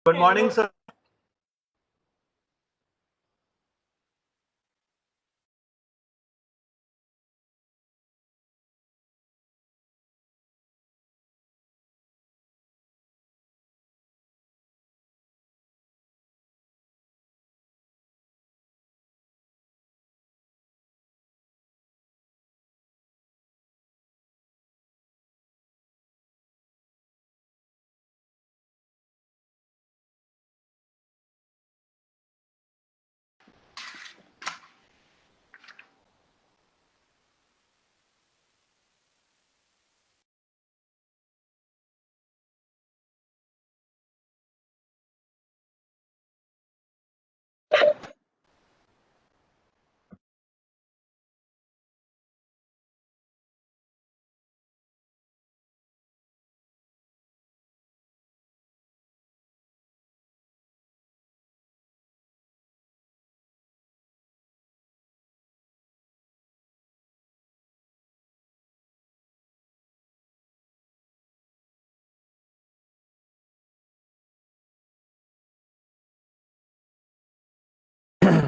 Good morning, sir.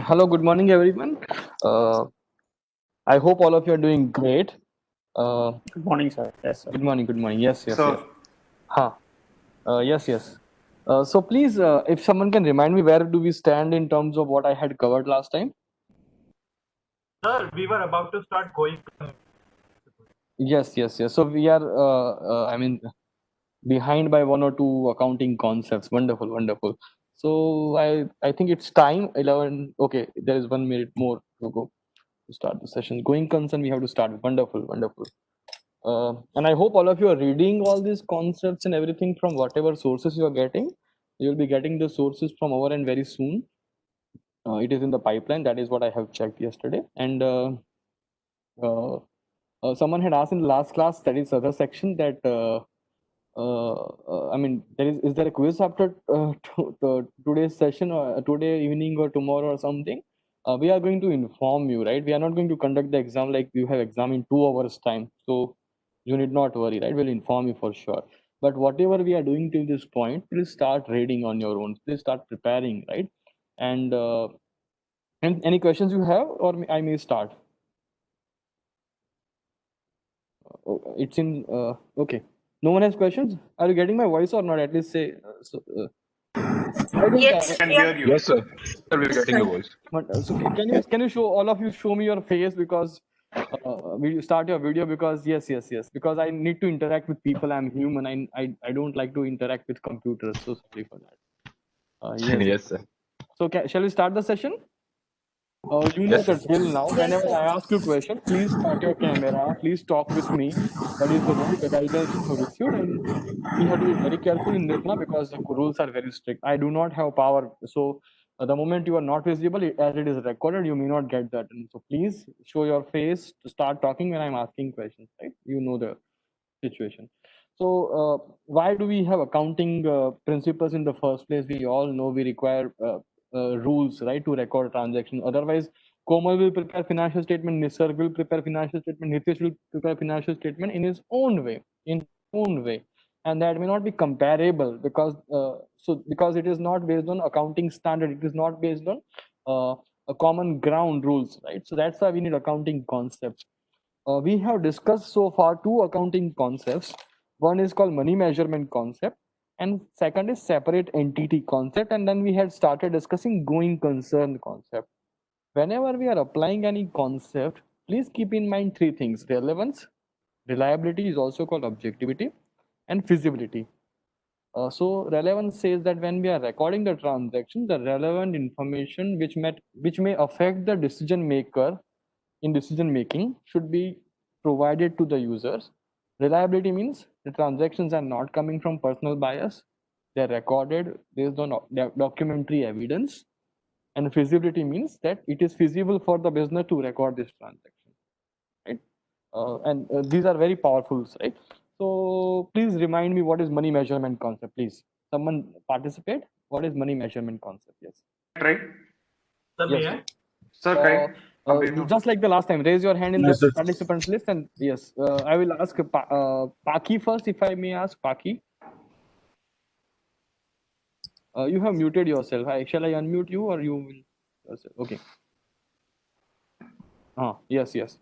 Hello, good morning, everyone. I hope all of you are doing great. Good morning, sir. Yes, sir. Good morning, good morning. Yes, yes, So, yes. Huh. Yes, yes. So please, if someone can remind me, where do we stand in terms of what I had covered last time? sir, we were about to start going. Yes, yes, yes. So we are, behind by one or two accounting concepts. Wonderful, wonderful. So I think it's time. 11. Okay, there is 1 minute more to go to start the session. Going concern, we have to start. Wonderful, wonderful. And I hope all of you are reading all these concepts and everything from whatever sources you are getting. You'll be getting the sources from our end very soon. It is in the pipeline. That is what I have checked yesterday. And uh, someone had asked in the last class, that is other section, that is there a quiz after today's session, or today evening or tomorrow or something? We are going to inform you, right? We are not going to conduct the exam like you have exam in 2 hours time. So you need not worry, right? We'll inform you for sure. But whatever we are doing till this point, please start reading on your own. Please start preparing, right? And any questions you have, or I may start? It's in okay. No one has questions. Are you getting my voice or not? At least say. Why don't Yes, I can hear you. Yes, sir. Sir, we're getting your voice. so can you show, all of you show me your face, because we start your video, because yes, because I need to interact with people. I'm human. I don't like to interact with computers. So sorry for that. Yes. Yes, sir. So shall we start the session? You know Yes, the sir. drill now. Whenever I ask you a question, please start your camera. Please talk with me. That is the rule, the guidance you have received, and we have to be very careful in this now, because the rules are very strict. I do not have power, so the moment you are not visible, as it is recorded, you may not get that. And so please show your face to start talking when I'm asking questions. Right? You know the situation. So why do we have accounting principles in the first place? We all know we require rules, right, to record transaction. Otherwise, Komal will prepare financial statement, Nisarg will prepare financial statement, Nitish will prepare financial statement in his own way, and that may not be comparable, because it is not based on accounting standard. It is not based on a common ground rules, right? So that's why we need accounting concepts. We have discussed so far two accounting concepts. One is called money measurement concept, and second is separate entity concept. And then we had started discussing going concern concept. Whenever we are applying any concept, please keep in mind three things: relevance, reliability is also called objectivity, and feasibility. So relevance says that when we are recording the transaction, the relevant information which may affect the decision maker in decision making should be provided to the users. Reliability means the transactions are not coming from personal bias. They're recorded based on documentary evidence. And feasibility means that it is feasible for the business to record this transaction, right? And these are very powerful, right? So please remind me, what is money measurement concept, please? Someone participate. What is money measurement concept? Yes. Right? Sir, Yes. may I? Sir, correct. Just like the last time, raise your hand in Yes, the sir. participants list, and yes, I will ask Paki first, if I may ask Paki. You have muted yourself. Shall I unmute you or you will? Okay. Yes, yes.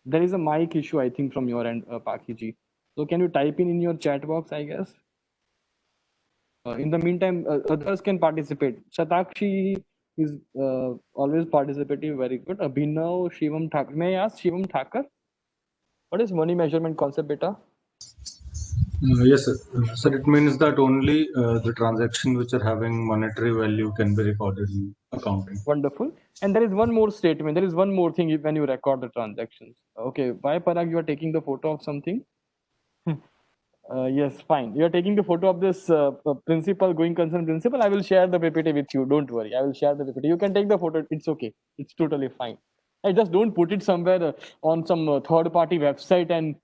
There is a mic issue, I think, from your end, Pakiji. So can you type in your chat box, I guess? In the meantime, others can participate. Shatakshi is always participating, very good. Abhinav, Shivam Thakur. May I ask Shivam Thakur? What is money measurement concept, beta? Yes, sir. Sir, it means that only the transactions which are having monetary value can be recorded in accounting. Wonderful. And there is one more statement. There is one more thing when you record the transactions. Okay, why Parag, you are taking the photo of something? Yes, fine. You are taking the photo of this principal, going concern principal. I will share the PPT with you. Don't worry. I will share the PPT. You can take the photo. It's okay. It's totally fine. I just don't put it somewhere on some third-party website and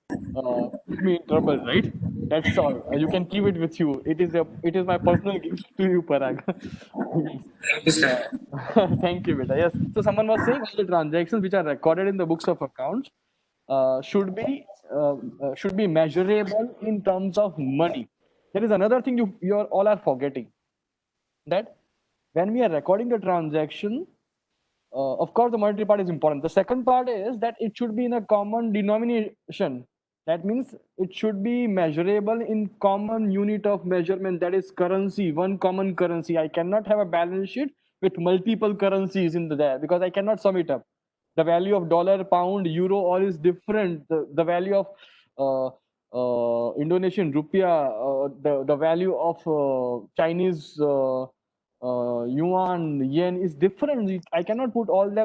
put me in trouble, right? That's all. You can keep it with you. It is my personal gift to you, Parag. Yes. Thank you, beta. Yes. So someone was saying all the transactions which are recorded in the books of accounts should be measurable in terms of money. There is another thing you all are forgetting, that when we are recording the transaction, of course the monetary part is important. The second part is that it should be in a common denomination. That means it should be measurable in common unit of measurement, that is currency, one common currency. I cannot have a balance sheet with multiple currencies in there because I cannot sum it up. The value of dollar, pound, euro, all is different. The value of Indonesian rupiah, the value of Chinese yuan, yen is different. I cannot put all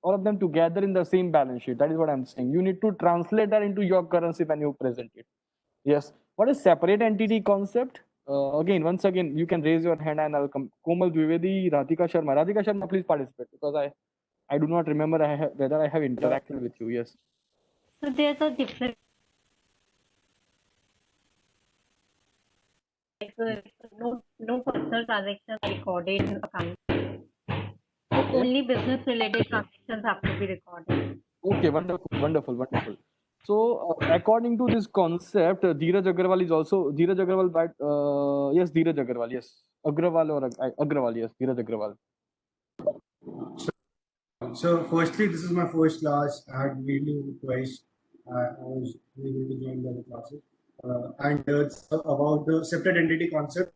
of them together in the same balance sheet. That is what I'm saying. You need to translate that into your currency when you present it. Yes. What is separate entity concept? Once again, you can raise your hand and I'll come. Komal Dwivedi, Radhika Sharma. Radhika Sharma, please participate because I do not remember whether I have interacted with you. Yes. So there's a difference. No personal transactions are recorded in account. Okay. Only business related transactions have to be recorded. Okay, wonderful. So, according to this concept, Dheeraj Agrawal is also Dheeraj Agrawal, but yes, Dheeraj Agrawal, yes, Agrawal or Agrawal, yes, Dheeraj Agrawal. So, firstly, this is my first class. I had read you twice. I was able to join the other classes. And it's about the separate entity concept.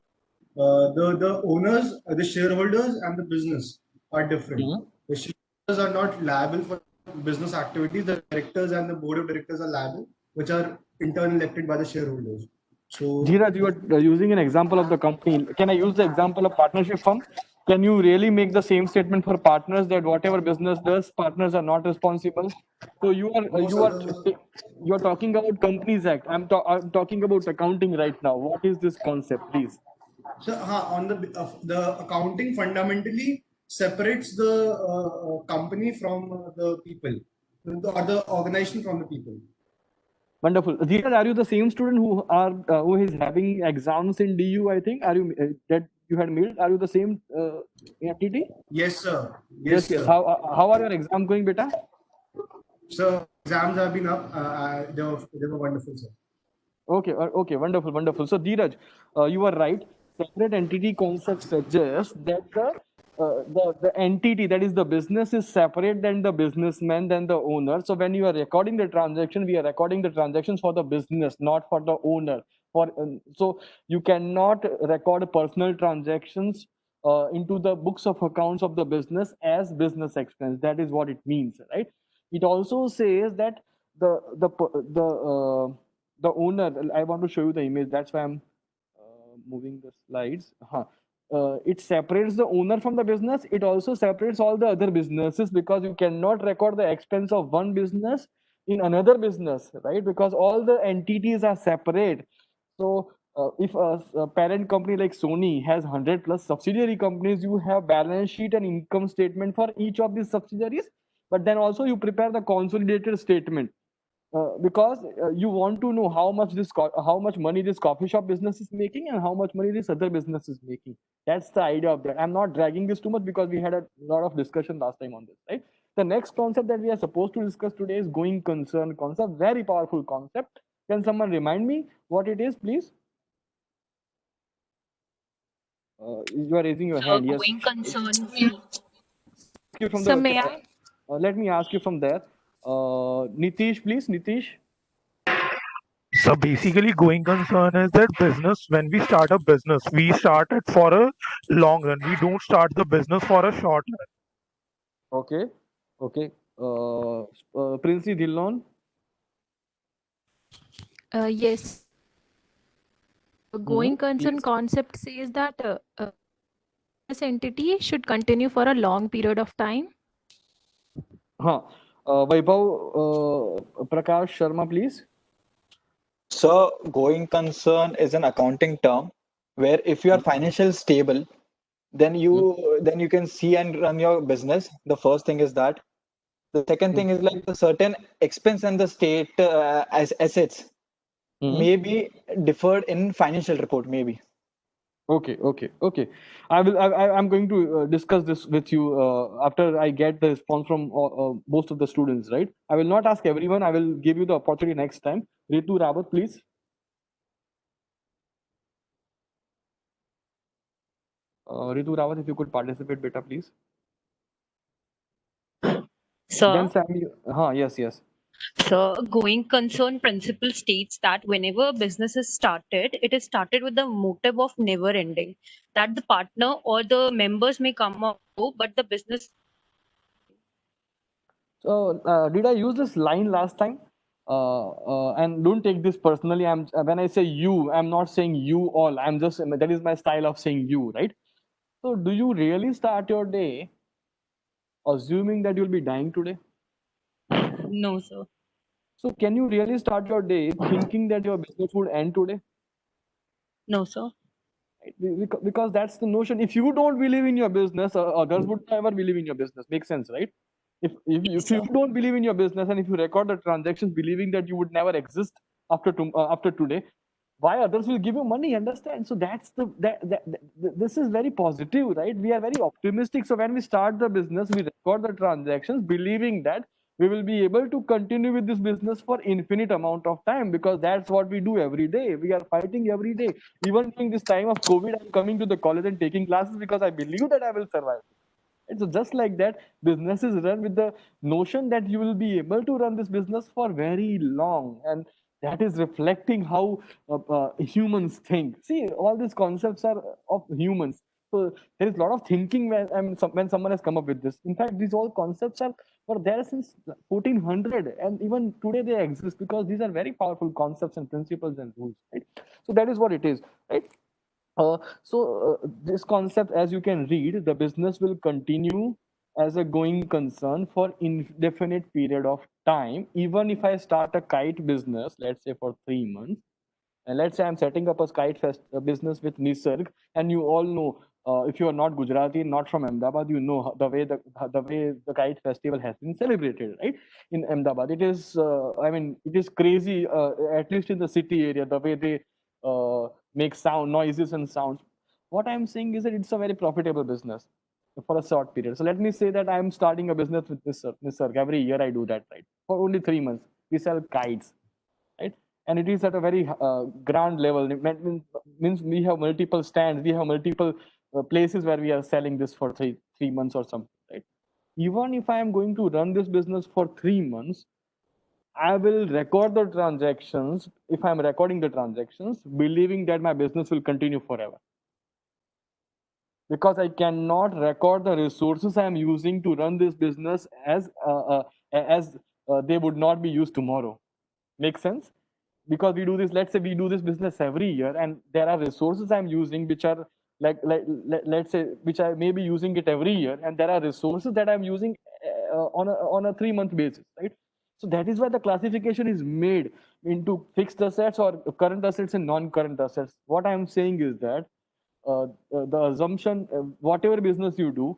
The owners, the shareholders, and the business are different. Mhm. The shareholders are not liable for business activities. The directors and the board of directors are liable, which are in turn elected by the shareholders. So, Dheeraj, you are using an example of the company. Can I use the example of partnership firm? Can you really make the same statement for partners that whatever business does, partners are not responsible? So you are talking about Companies Act. I'm talking about accounting right now. What is this concept, please? So, on the accounting fundamentally separates the company from the people, or the organization from the people. Wonderful. Dheeraj, are you the same student who is having exams in DU? I think. Are you that you had mailed? Are you the same entity? Yes, sir. Yes. Sir. How are your exams going, beta? So exams have been up. They were wonderful, sir. Okay, wonderful. So, Dheeraj, you are right. Separate entity concept suggests that the entity, that is the business, is separate than the businessman, than the owner. So when you are recording the transaction, we are recording the transactions for the business, not for the owner. So you cannot record personal transactions into the books of accounts of the business as business expense. That is what it means, right? It also says that the owner, I want to show you the image, that's why I'm moving the slides. It separates the owner from the business. It also separates all the other businesses, because you cannot record the expense of one business in another business, right? Because all the entities are separate. So if a parent company like Sony has 100 plus subsidiary companies, you have balance sheet and income statement for each of these subsidiaries, but then also you prepare the consolidated statement, because you want to know how much money this coffee shop business is making and how much money this other business is making. That's the idea of that. I'm not dragging this too much because we had a lot of discussion last time on this, right? The next concept that we are supposed to discuss today is going concern concept. Very powerful concept. Can someone remind me what it is, please? You are raising your So hand. Yes. going concern. Ask you from So the. may I? Let me ask you from there. Nitish, please. Nitish. So basically, going concern is that business, when we start a business, we start it for a long run. We don't start the business for a short run. Okay. Okay. Princey Dillon. Yes. Going concern Please. concept says that this entity should continue for a long period of time. Huh. Vaibhav Prakash Sharma, please. So, going concern is an accounting term where if you are financial stable, then you can see and run your business. The first thing is that. The second thing is like the certain expense and the state as assets Mhm. may be deferred in financial report, maybe. Okay, okay, okay. I'm going to discuss this with you after I get the response from most of the students, right? I will not ask everyone. I will give you the opportunity next time. Ritu Rawat, please. Ritu Rawat, if you could participate, beta, please. Then Sir, Sam, yes, yes. so going concern principle states that whenever a business is started, it is started with the motive of never ending. That the partner or the members may come or go, but the business. So, did I use this line last time? And don't take this personally. I'm when I say you, I'm not saying you all. I'm just that is my style of saying you, right? So, do you really start your day assuming that you'll be dying today? No, sir. So, can you really start your day thinking that your business would end today? No, sir. Right? Because that's the notion. If you don't believe in your business, others would never believe in your business. Makes sense, right? If you Sir. don't believe in your business and if you record the transactions believing that you would never exist after today, why others will give you money? Understand? So that's this is very positive, right? We are very optimistic. So when we start the business, we record the transactions believing that we will be able to continue with this business for infinite amount of time, because that's what we do every day. We are fighting every day. Even during this time of COVID, I'm coming to the college and taking classes because I believe that I will survive. And so just like that, business is run with the notion that you will be able to run this business for very long, and that is reflecting how humans think. See, all these concepts are of humans. So there is a lot of thinking when someone has come up with this. In fact, these all concepts were there since 1400, and even today they exist because these are very powerful concepts and principles and rules. Right? So that is what it is. Right? This concept, as you can read, the business will continue as a going concern for indefinite period of time. Even if I start a kite business, let's say for 3 months, and let's say I'm setting up a business with Nisarg, and you all know, if you are not Gujarati, not from Ahmedabad, you know the kite festival has been celebrated, right? In Ahmedabad, it is, I mean, it is crazy. At least in the city area, the way they make noises and sounds. What I'm saying is that it's a very profitable business for a short period. So let me say that I'm starting a business with Nisarg. Every year I do that, right? For only 3 months, we sell kites, right? And it is at a very grand level. It means we have multiple stands, we have multiple places where we are selling this for three months or something, right? Even if I am going to run this business for 3 months, I will record the transactions. If I'm recording the transactions, believing that my business will continue forever, because I cannot record the resources I am using to run this business as they would not be used tomorrow. Make sense? Because we do this, let's say we do this business every year, and there are resources I'm using which are let's say which I may be using it every year, and there are resources that I'm using on a 3 month basis, right? So that is why the classification is made into fixed assets or current assets and non-current assets. What I'm saying is that the assumption, whatever business you do,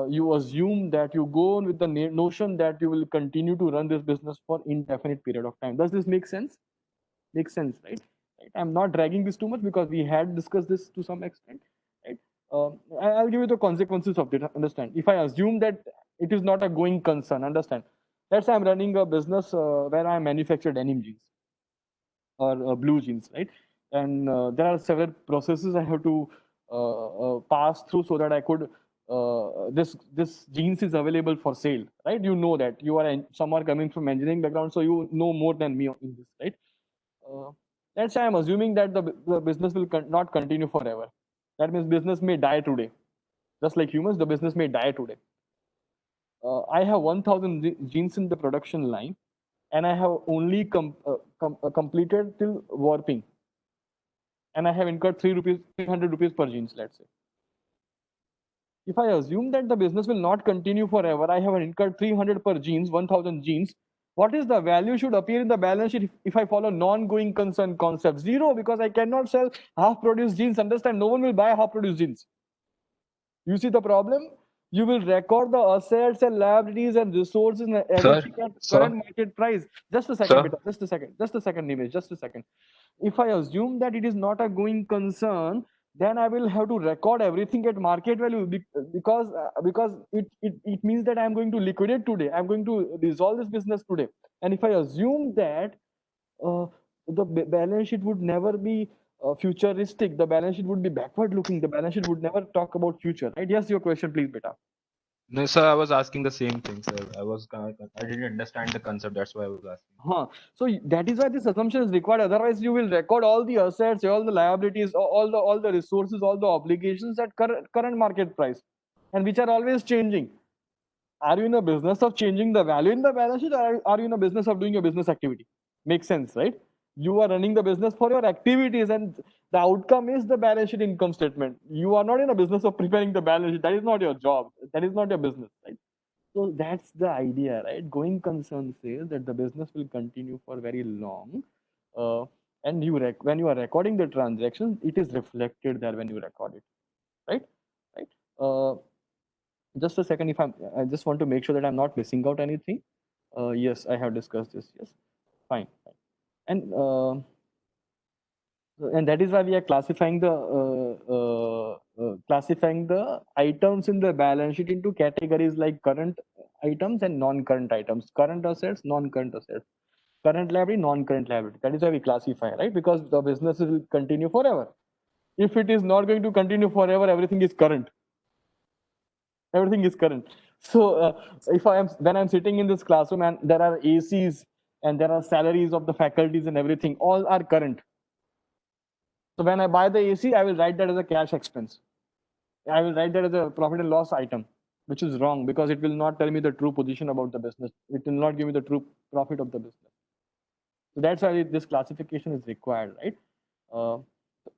you assume that you go on with the notion that you will continue to run this business for indefinite period of time. Does this make sense? Makes sense, right? I'm not dragging this too much because we had discussed this to some extent, right? I'll give you the consequences of it. Understand? If I assume that it is not a going concern, understand? Let's say I'm running a business where I manufacture denim jeans or blue jeans, right? And there are several processes I have to pass through so that I could this jeans is available for sale, right? You know that you are someone coming from engineering background, so you know more than me in this, right? That's why I'm assuming that the business will not continue forever. That means business may die today, just like humans. The business may die today. I have 1,000 jeans in the production line, and I have only completed till warping, and I have incurred 300 rupees per jeans, let's say. If I assume that the business will not continue forever, I have incurred 300 per jeans, 1,000 jeans. What is the value should appear in the balance sheet if I follow non-going concern concept? Zero, because I cannot sell half-produced jeans. Understand? No one will buy half-produced jeans. You see the problem? You will record the assets and liabilities and resources and everything at current market price. Just a second, Beta. Just a second. Just a second, Nimesh. Just a second. If I assume that it is not a going concern, then I will have to record everything at market value because it means that I'm going to liquidate today. I'm going to dissolve this business today. And if I assume that the balance sheet would never be futuristic, the balance sheet would be backward looking, the balance sheet would never talk about future, right? Yes, your question, please, Beta. No, sir, I was asking the same thing, sir. I didn't understand the concept. That's why I was asking. So that is why this assumption is required. Otherwise, you will record all the assets, all the liabilities, all the resources, all the obligations at current market price, and which are always changing. Are you in a business of changing the value in the balance sheet, or are you in a business of doing a business activity? Makes sense, right? You are running the business for your activities, and the outcome is the balance sheet income statement. You are not in a business of preparing the balance sheet. That is not your job. That is not your business, right? So that's the idea, right? Going concern says that the business will continue for very long, and when you are recording the transaction, it is reflected there when you record it, right? Right. Just a second. I just want to make sure that I'm not missing out anything. Yes, I have discussed this. Yes, fine. And that is why we are classifying the items in the balance sheet into categories like current items and non-current items, current assets, non-current assets, current liability, non-current liability. That is why we classify, right? Because the business will continue forever. If it is not going to continue forever, everything is current. Everything is current. So when I'm sitting in this classroom and there are ACs and there are salaries of the faculties and everything, all are current. So when I buy the AC, I will write that as a cash expense. I will write that as a profit and loss item, which is wrong because it will not tell me the true position about the business. It will not give me the true profit of the business. So that's why this classification is required, right?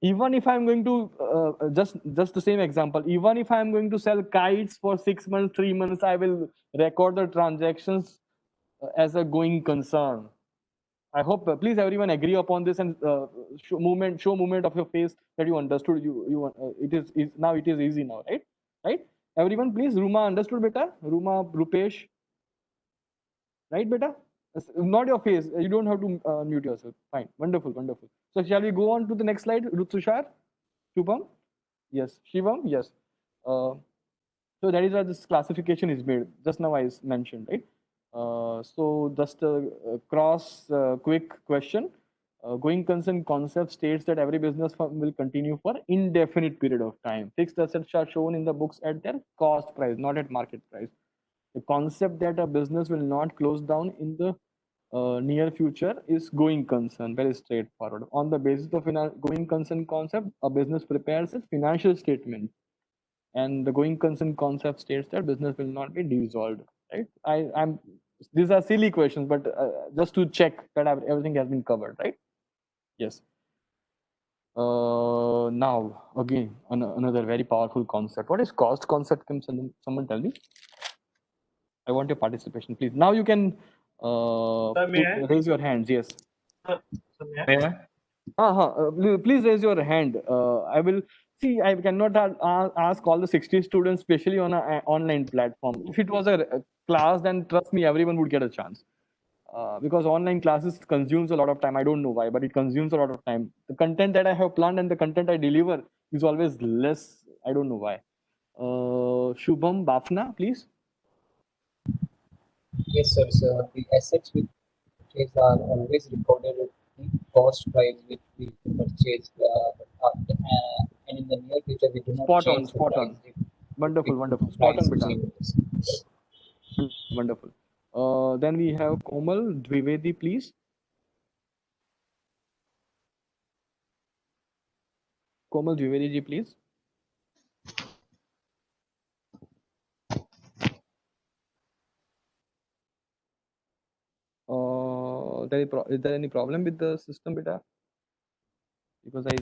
Even if I'm going to just the same example, even if I'm going to sell kites for 6 months, 3 months, I will record the transactions as a going concern. I hope please everyone agree upon this and show movement of your face that you understood. It is now it is easy now, right? Everyone, please. Ruma understood, beta. Ruma, Rupesh, right, beta? Not your face. You don't have to mute yourself. Fine, wonderful. So shall we go on to the next slide? Rutushar, Shubham, yes. Shivam, yes. So that is why this classification is made. Just now I mentioned, right? So just a quick question. Going concern concept states that every business firm will continue for indefinite period of time. Fixed assets are shown in the books at their cost price, not at market price. The concept that a business will not close down in the near future is going concern, very straightforward. On the basis of going concern concept, a business prepares its financial statement, and the going concern concept states that business will not be dissolved, right? These are silly questions, but just to check that everything has been covered, right? Yes. Now again, another very powerful concept. What is cost concept? Can someone tell me? I want your participation, please. Now you can raise your hands. Yes. May I? Please raise your hand. I will see. I cannot ask all the 60 students, especially on an online platform. If it was a class, then trust me, everyone would get a chance. Because online classes consumes a lot of time. I don't know why, but it consumes a lot of time. The content that I have planned and the content I deliver is always less. I don't know why. Shubham Bafna, please. Yes, sir. So the assets which are always recorded at the cost price which we purchased after, and in the near the future we do not Spot on, change the spot price. on. Wonderful, wonderful. Spot Price on, beta. changes. Wonderful. Then we have Komal Dwivedi, please. Komal Dwivedi ji, please. Is there any problem with the system, beta? Because I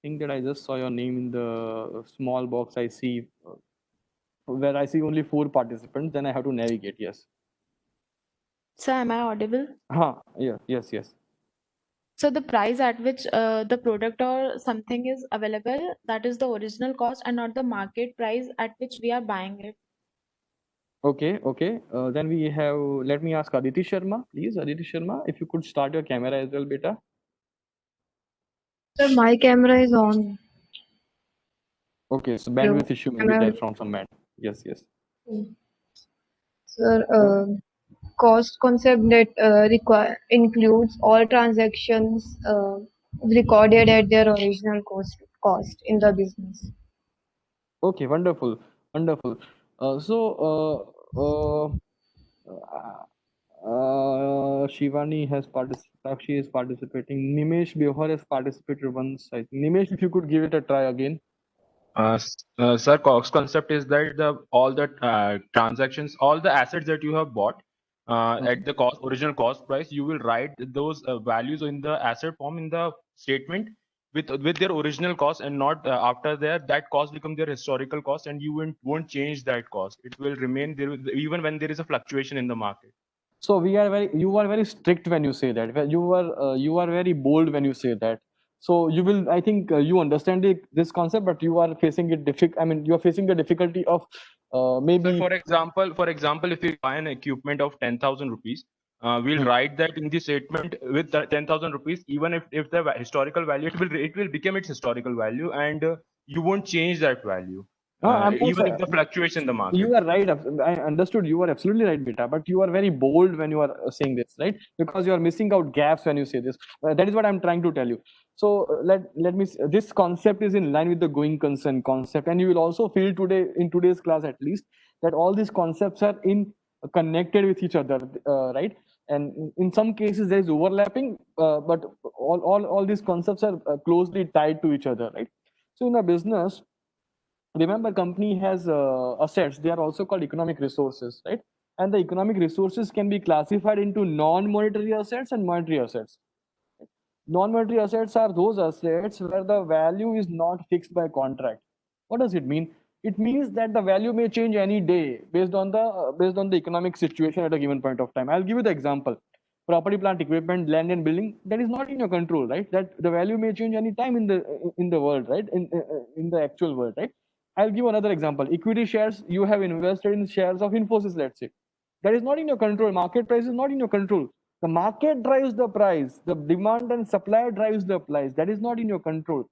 think that I just saw your name in the small box. I see where I see only 4 participants. Then I have to navigate. Yes. So am I audible? Yeah. Yes. So the price at which the product or something is available, that is the original cost and not the market price at which we are buying it. Okay. Then we have. Let me ask Aditi Sharma, please. Aditi Sharma, if you could start your camera as well, beta. Sir, my camera is on. Okay. So Hello. bandwidth issue may Am be I there audible? from some end. Yes. Sir, Uh, cost concept that includes all transactions recorded at their original cost in the business. Okay, wonderful. Shivani has participated. Sakshi is participating. Nimesh Biohar has participated once. I think. Nimesh, if you could give it a try again. Sir, Cox concept is that all the transactions, all the assets that you have bought at the original cost price, you will write those values in the asset form in the statement with their original cost, and not after that cost become their historical cost, and you won't change that cost. It will remain there even when there is a fluctuation in the market. So you are very strict when you say that. You are very bold when you say that. So you will, I think, you understand this concept, but you are facing it difficult. I mean, you are facing the difficulty of So maybe. for example, if you buy an equipment of 10,000 rupees, we'll write that in the statement with the 10,000 rupees. Even if the historical value, it will become its historical value, and you won't change that value, Of course, even if the fluctuation in the market. you are right. I understood. You are absolutely right, beta. But you are very bold when you are saying this, right? Because you are missing out gaps when you say this. That is what I'm trying to tell you. So let me. This concept is in line with the going concern concept, and you will also feel today in today's class at least that all these concepts are connected with each other, right? And in some cases there is overlapping, but all these concepts are closely tied to each other, right? So in a business, remember, company has assets. They are also called economic resources, right? And the economic resources can be classified into non-monetary assets and monetary assets. Non-monetary assets are those assets where the value is not fixed by contract. What does it mean? It means that the value may change any day based on the economic situation at a given point of time. I'll give you the example. Property, plant, equipment, land and building, that is not in your control, right? That the value may change any time in the world, right? In the actual world, right? I'll give another example. Equity shares, you have invested in shares of Infosys, let's say. That is not in your control. Market price is not in your control. The market drives the price. The demand and supply drives the price. That is not in your control.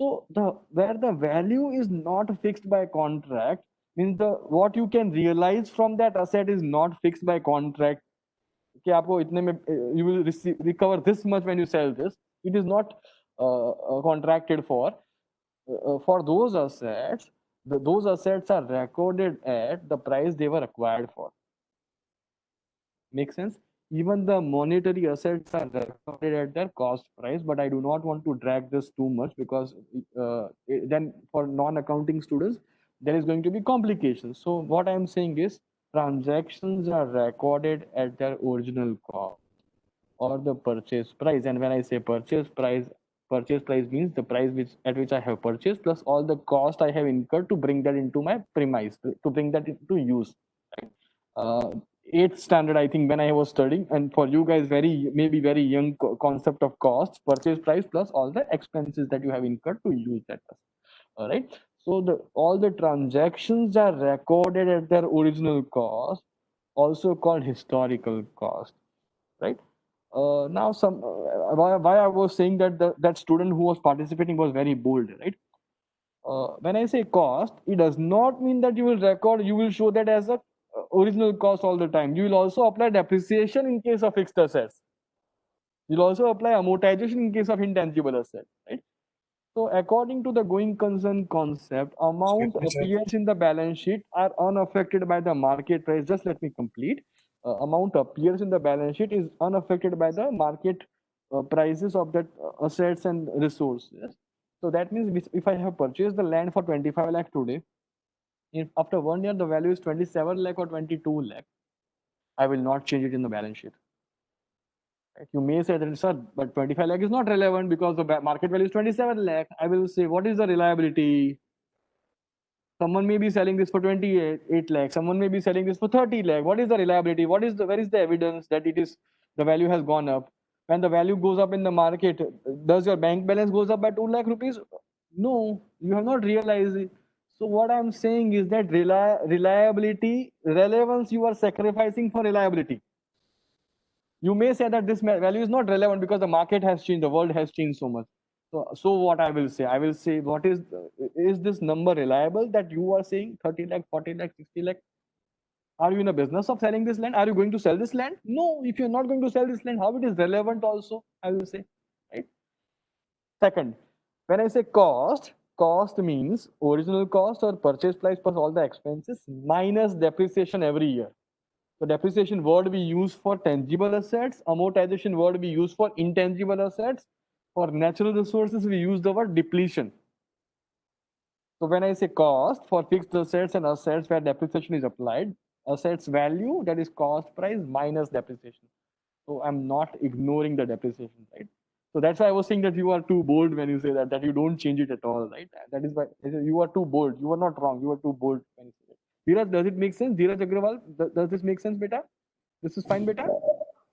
So where the value is not fixed by contract means the what you can realize from that asset is not fixed by contract. कि आपको इतने में you will recover this much when you sell this. It is not contracted for. For those assets, those assets are recorded at the price they were acquired for. Make sense? Even the monetary assets are recorded at their cost price, but I do not want to drag this too much because then for non-accounting students, there is going to be complications. So what I'm saying is transactions are recorded at their original cost or the purchase price. And when I say purchase price means the price at which I have purchased plus all the cost I have incurred to bring that into my premise, to bring that into use. Right? 8th standard, I think, when I was studying, and for you guys, maybe very young concept of cost, purchase price plus all the expenses that you have incurred to use that. All right. So all the transactions are recorded at their original cost, also called historical cost, right? Now why I was saying that that student who was participating was very bold, right? When I say cost, it does not mean that you will show that as a original cost all the time. You will also apply depreciation in case of fixed assets. You'll also apply amortization in case of intangible assets, right? So according to the going concern concept, amount appears in the balance sheet are unaffected by the market price. Just let me complete. Amount appears in the balance sheet is unaffected by the market prices of that assets and resources. So that means if I have purchased the land for 25 lakh today, if after 1 year the value is 27 lakh or 22 lakh, I will not change it in the balance sheet. Right? You may say that, sir, but 25 lakh is not relevant because the market value is 27 lakh. I will say, what is the reliability? Someone may be selling this for 28 lakh. Someone may be selling this for 30 lakh. What is the reliability? Where is the evidence that the value has gone up? When the value goes up in the market, does your bank balance goes up by 2 lakh rupees? No, you have not realized it. So what I'm saying is that reliability, relevance, you are sacrificing for reliability. You may say that this value is not relevant because the market has changed, the world has changed so much. So what I will say, what is this number reliable that you are saying 30 lakh, 40 lakh, 60 lakh? Are you in a business of selling this land? Are you going to sell this land? No, if you're not going to sell this land, how it is relevant also, I will say, right? Second, when I say cost means original cost or purchase price plus all the expenses minus depreciation every year. So depreciation word we use for tangible assets, amortization word we use for intangible assets. For natural resources, we use the word depletion. So when I say cost for fixed assets and assets where depreciation is applied, assets value, that is cost price minus depreciation. So I'm not ignoring the depreciation, right? So that's why I was saying that you are too bold when you say that you don't change it at all, right? That is why you are too bold. You are not wrong. You are too bold when you say that. Dheeraj, does it make sense? Dheeraj Agrawal, does this make sense, beta? This is fine, beta?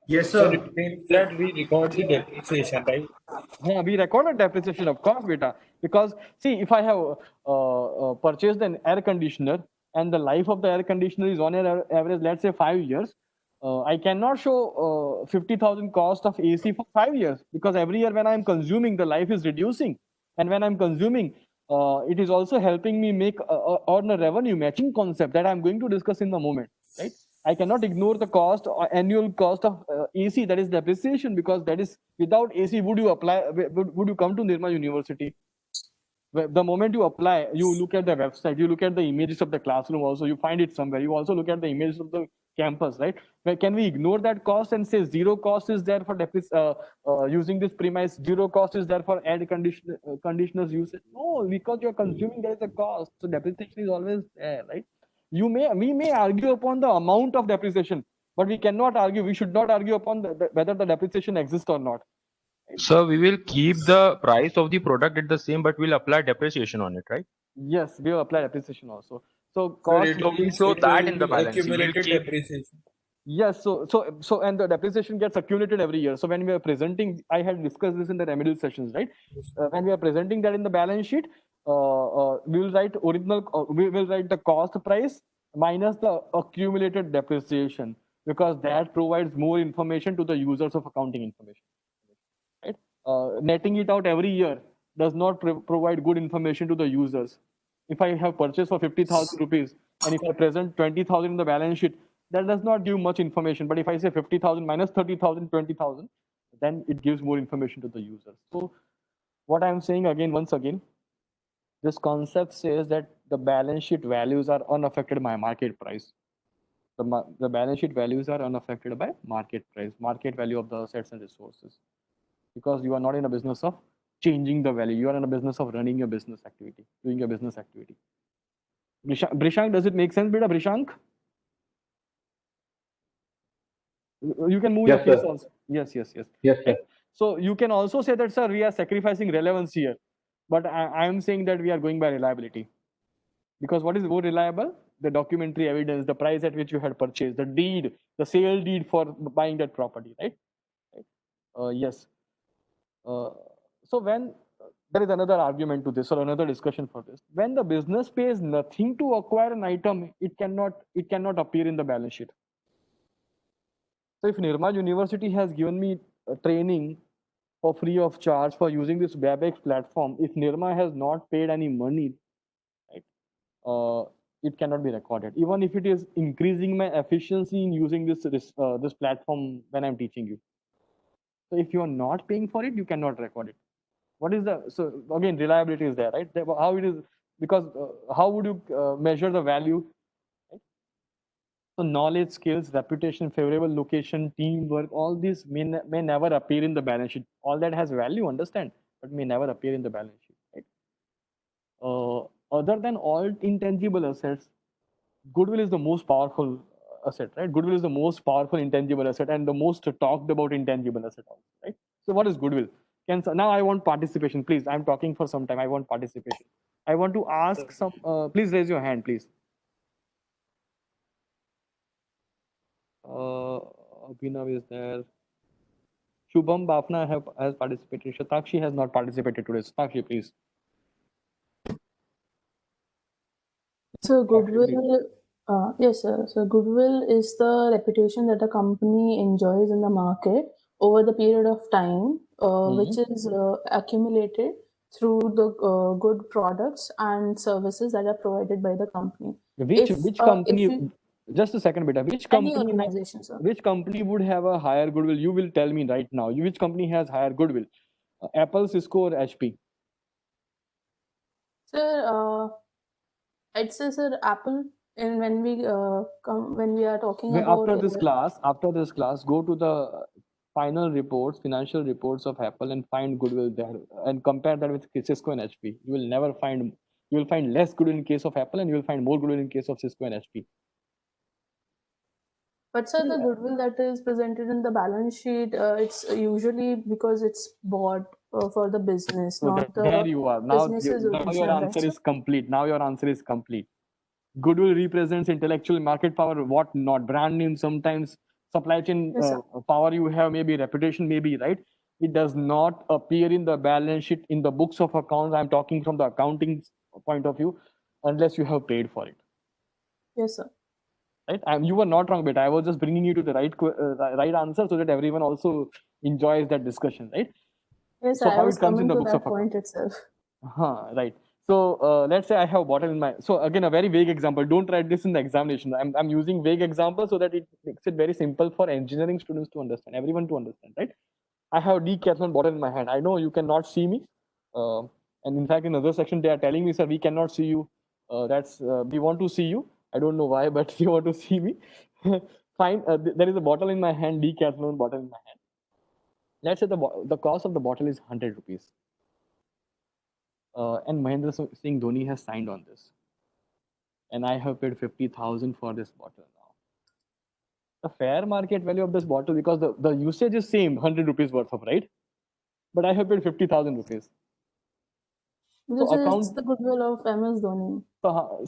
Yes, Sir, sir. it means that we record the depreciation, right? Yeah, we record a depreciation, of course, beta. Because see, if I have purchased an air conditioner and the life of the air conditioner is on an average, let's say 5 years, I cannot show 50,000 cost of AC for 5 years because every year when I'm consuming, the life is reducing, and when I'm consuming, it is also helping me make earn a revenue matching concept that I'm going to discuss in the moment, right? I cannot ignore the cost or annual cost of AC, that is depreciation, because that is without AC, would you apply? Would you come to Nirma University? The moment you apply, you look at the website, you look at the images of the classroom. Also, you find it somewhere. You also look at the images of the campus, right? Where can we ignore that cost and say zero cost is there for using this premise? Zero cost is there for air conditioners usage? No, because you're consuming, there is a cost. So depreciation is always there, right? We may argue upon the amount of depreciation, but we cannot argue. We should not argue upon whether the depreciation exists or not. So we will keep the price of the product at the same, but we'll apply depreciation on it, right? Yes, we will apply depreciation also. So Sir, cost. it So we'll means show it that will in the be balance sheet. We'll accumulated keep. depreciation. Yes, so and the depreciation gets accumulated every year. So when we are presenting, I had discussed this in the remedial sessions, right? When we are presenting that in the balance sheet, we will write we will write the cost price minus the accumulated depreciation, because that provides more information to the users of accounting information, right? Netting it out every year does not provide good information to the users. If I have purchased for 50,000 rupees and if I present 20,000 in the balance sheet, that does not give much information. But if I say 50,000 minus 30,000, 20,000, then it gives more information to the users. So what I'm saying again, once again, this concept says that the balance sheet values are unaffected by market price. The balance sheet values are unaffected by market price, market value of the assets and resources, because you are not in a business of changing the value. You are in a business of running your business activity, doing your business activity. Brishank, does it make sense, beta? Brishank? You can move your Yes, face sir. also. Yes. Yes, sir. Right? So you can also say that, sir, we are sacrificing relevance here. But I am saying that we are going by reliability. Because what is more reliable? The documentary evidence, the price at which you had purchased, the deed, the sale deed for buying that property, right? Yes. So when there is another argument to this or another discussion for this, when the business pays nothing to acquire an item, it cannot appear in the balance sheet. So if Nirma University has given me a training for free of charge for using this WebEx platform, if Nirma has not paid any money, right, it cannot be recorded, even if it is increasing my efficiency in using this platform when I'm teaching you. So if you are not paying for it, you cannot record it. What is the, so again, reliability is there, right? How it is, because how would you measure the value? Right? So knowledge, skills, reputation, favorable location, teamwork, all these may never appear in the balance sheet. All that has value, understand, but may never appear in the balance sheet, right? Other than all intangible assets, goodwill is the most powerful asset, right? Goodwill is the most powerful intangible asset and the most talked about intangible asset also, right? So what is goodwill? Now I want participation, please. I'm talking for some time. I want participation. I want to ask some. Please raise your hand, please. Abhinav is there. Shubham Bafna has participated. Shatakshi has not participated today. Shatakshi, please. So Shatakshi, please. goodwill, yes, sir. So goodwill is the reputation that a company enjoys in the market over the period of time, which is accumulated through the good products and services that are provided by the company. Which If company? we, Just a second, beta. any organization, sir. Which company would have a higher goodwill? You will tell me right now. Which company has higher goodwill? Apple, Cisco, or HP? Sir, I'd say, sir, Apple. And when we when we are talking about After this class, go to the final reports, financial reports of Apple, and find goodwill there, and compare that with Cisco and HP. You will never find. You will find less goodwill in case of Apple, and you will find more goodwill in case of Cisco and HP. But sir, the goodwill that is presented in the balance sheet, it's usually because it's bought for the business, So not there the you are. business's Now your original, right, answer sir? is complete. Now your answer is complete. Goodwill represents intellectual market power, what not, brand name, sometimes supply chain Yes, sir. power you have, maybe reputation, maybe, right? It does not appear in the balance sheet, in the books of accounts. I'm talking from the accounting point of view, unless you have paid for it, Yes, sir. right? You were not wrong, but I was just bringing you to the right answer so that everyone also enjoys that discussion, right? Yes, So I how was it comes in coming the to books of that accounts? point itself. Right. So let's say I have a bottle in my. So again, a very vague example. Don't write this in the examination. I'm using vague example so that it makes it very simple for engineering students to understand, everyone to understand, right? I have a decathlon bottle in my hand. I know you cannot see me, and in fact, in another section they are telling me, sir, we cannot see you. We want to see you. I don't know why, but we want to see me. Fine. There is a bottle in my hand, decathlon bottle in my hand. Let's say the cost of the bottle is 100 rupees. And Mahendra Singh Dhoni has signed on this. And I have paid 50,000 for this bottle now. The fair market value of this bottle, because the usage is same, 100 rupees worth of, right? But I have paid 50,000 rupees. This is the goodwill of MS Dhoni.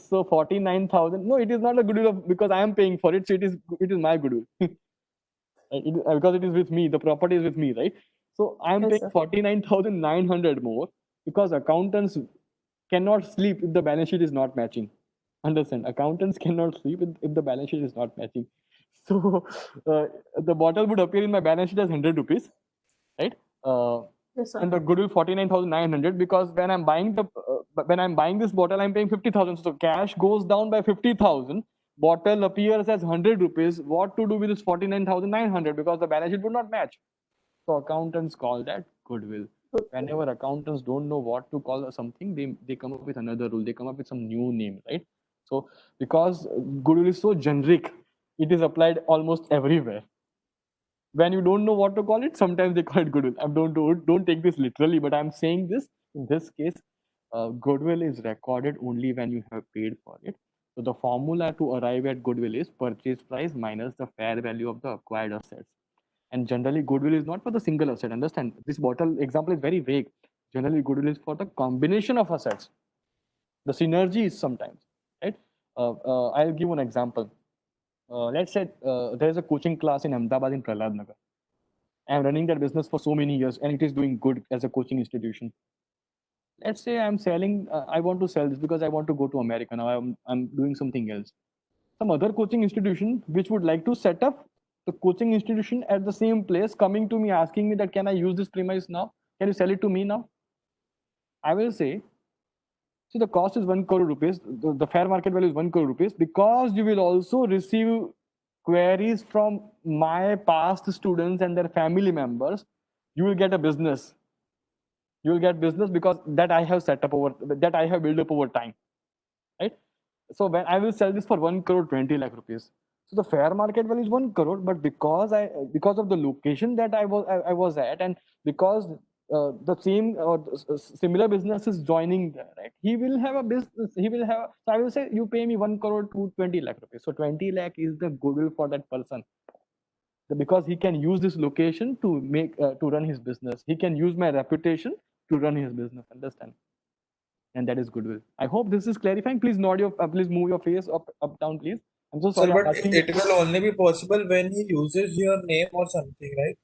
So 49,000. No, it is not a goodwill because I am paying for it. So it is my goodwill. Because it is with me, the property is with me, right? So I am Yes, paying sir. 49,900 more because accountants cannot sleep if the balance sheet is not matching. Understand? Accountants cannot sleep if the balance sheet is not matching. So the bottle would appear in my balance sheet as 100 rupees, right? Yes, sir. And the goodwill 49,900 because when I'm buying this bottle, I'm paying 50,000. So cash goes down by 50,000. Bottle appears as 100 rupees. What to do with this 49,900 because the balance sheet would not match. So accountants call that goodwill. Whenever accountants don't know what to call something, they come up with another rule. They come up with some new name, right? So because goodwill is so generic, it is applied almost everywhere. When you don't know what to call it, sometimes they call it goodwill. Don't take this literally, but I'm saying this in this case, goodwill is recorded only when you have paid for it. So the formula to arrive at goodwill is purchase price minus the fair value of the acquired assets. And generally, goodwill is not for the single asset. Understand? This bottle example is very vague. Generally, goodwill is for the combination of assets. The synergy is sometimes, right? I'll give an example. Let's say there is a coaching class in Ahmedabad in Prahlad Nagar. I'm running that business for so many years and it is doing good as a coaching institution. Let's say I'm selling, I want to sell this because I want to go to America now. I'm doing something else. Some other coaching institution which would like to set up the coaching institution at the same place, coming to me asking me that can I use this premise now? Can you sell it to me now? I will say, see, the cost is 1 crore rupees. The fair market value is 1 crore rupees because you will also receive queries from my past students and their family members. You will get a business. You will get business because that I have set up that I have built up over time, right? So when I will sell this for 1 crore 20 lakh rupees, so the fair market value is 1 crore, but because of the location that I was at, and because the same or similar business is joining there, right? He will have a business. He will have. So I will say you pay me 1 crore to 20 lakh rupees. So 20 lakh is the goodwill for that person, because he can use this location to make to run his business. He can use my reputation to run his business. Understand? And that is goodwill. I hope this is clarifying. Please nod your, please move your face up, down, please. I'm so Sir, sorry. I'm but asking. it will only be possible when he uses your name or something, right?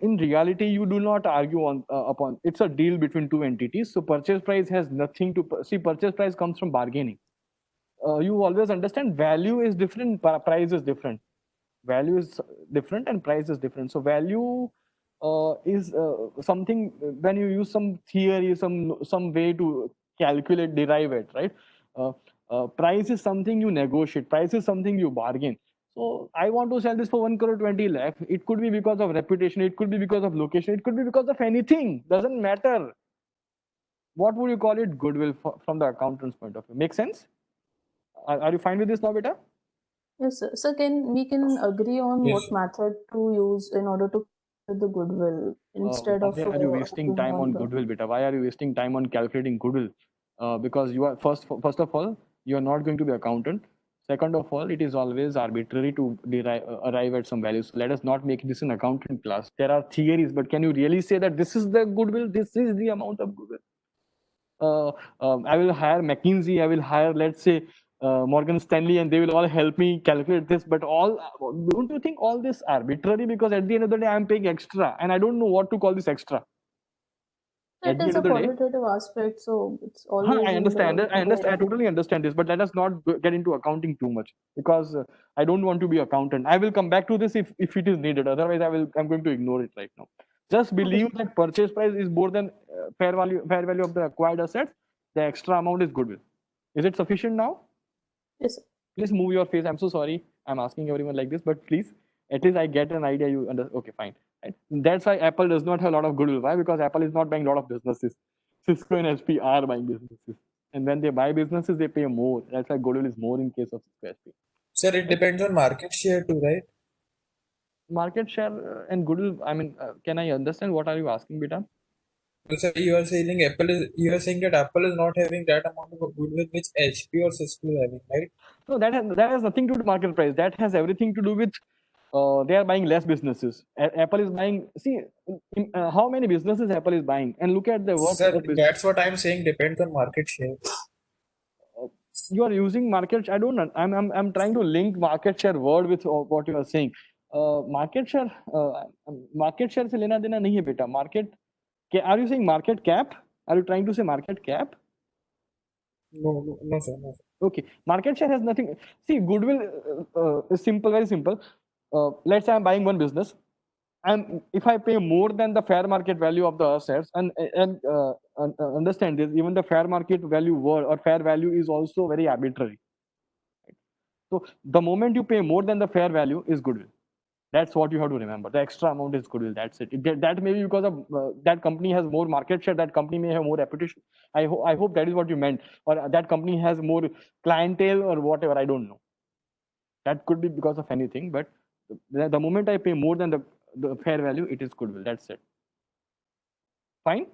In reality, you do not argue on upon. It's a deal between two entities. So purchase price has nothing to see. Purchase price comes from bargaining. You always understand value is different, price is different. Value is different and price is different. So value is something when you use some theory, some way to calculate, derive it, right? Price is something you negotiate. Price is something you bargain. So I want to sell this for 1 crore 20 lakh. It could be because of reputation. It could be because of location. It could be because of anything. Doesn't matter. What would you call it? Goodwill from the accountant's point of view. Make sense? Are you fine with this now, beta? Yes, sir. So we can agree on Yes. what method to use in order to calculate the goodwill instead of Why are you wasting having time all on the. goodwill, beta? Why are you wasting time on calculating goodwill? Because you are first of all, you are not going to be accountant. Second of all, it is always arbitrary to arrive at some values. So let us not make this an accountant class. There are theories, but can you really say that this is the goodwill? This is the amount of goodwill. I will hire McKinsey. I will hire, let's say, Morgan Stanley, and they will all help me calculate this. But don't you think all this arbitrary? Because at the end of the day, I'm paying extra, and I don't know what to call this extra. At It the is end a of the day, qualitative aspect, so it's always I in understand. the I understand. I gray. totally understand this. But let us not get into accounting too much, because I don't want to be accountant. I will come back to this if it is needed. Otherwise, I'm going to ignore it right now. Just Okay, believe sir. that purchase price is more than fair value of the acquired assets. The extra amount is goodwill. Is it sufficient now? Yes, sir. Please move your face. I'm so sorry. I'm asking everyone like this, but please, at least I get an idea. You understand? Okay, fine. Right? That's why Apple does not have a lot of goodwill. Why? Because Apple is not buying a lot of businesses. Cisco and HP are buying businesses, and when they buy businesses, they pay more. That's why goodwill is more in case of Cisco HP. Sir, it depends on market share too, right? Market share and goodwill. I mean, can I understand what are you asking, beta? So, sir, you are saying that Apple is not having that amount of goodwill which HP or Cisco is having, right? No, that has nothing to do with market price. That has everything to do with they are buying less businesses. Apple is buying. See, how many businesses Apple is buying, and look at the worth Sir, of business. that's what I'm saying, depends on market share. You are using market. I don't know. I'm trying to link market share word with what you are saying. Market share से लेना देना नहीं है बेटा. Are you saying market cap? Are you trying to say market cap? No, sir, no. Okay, market share has nothing. See, goodwill is simple, very simple. Let's say I'm buying one business, and if I pay more than the fair market value of the assets, and understand this, even the fair market value word or fair value is also very arbitrary. So the moment you pay more than the fair value is goodwill. That's what you have to remember. The extra amount is goodwill. That's it. That may be because of that company has more market share. That company may have more reputation. I hope that is what you meant, or that company has more clientele or whatever. I don't know. That could be because of anything. But the moment I pay more than the fair value, it is goodwill. That's it. Fine.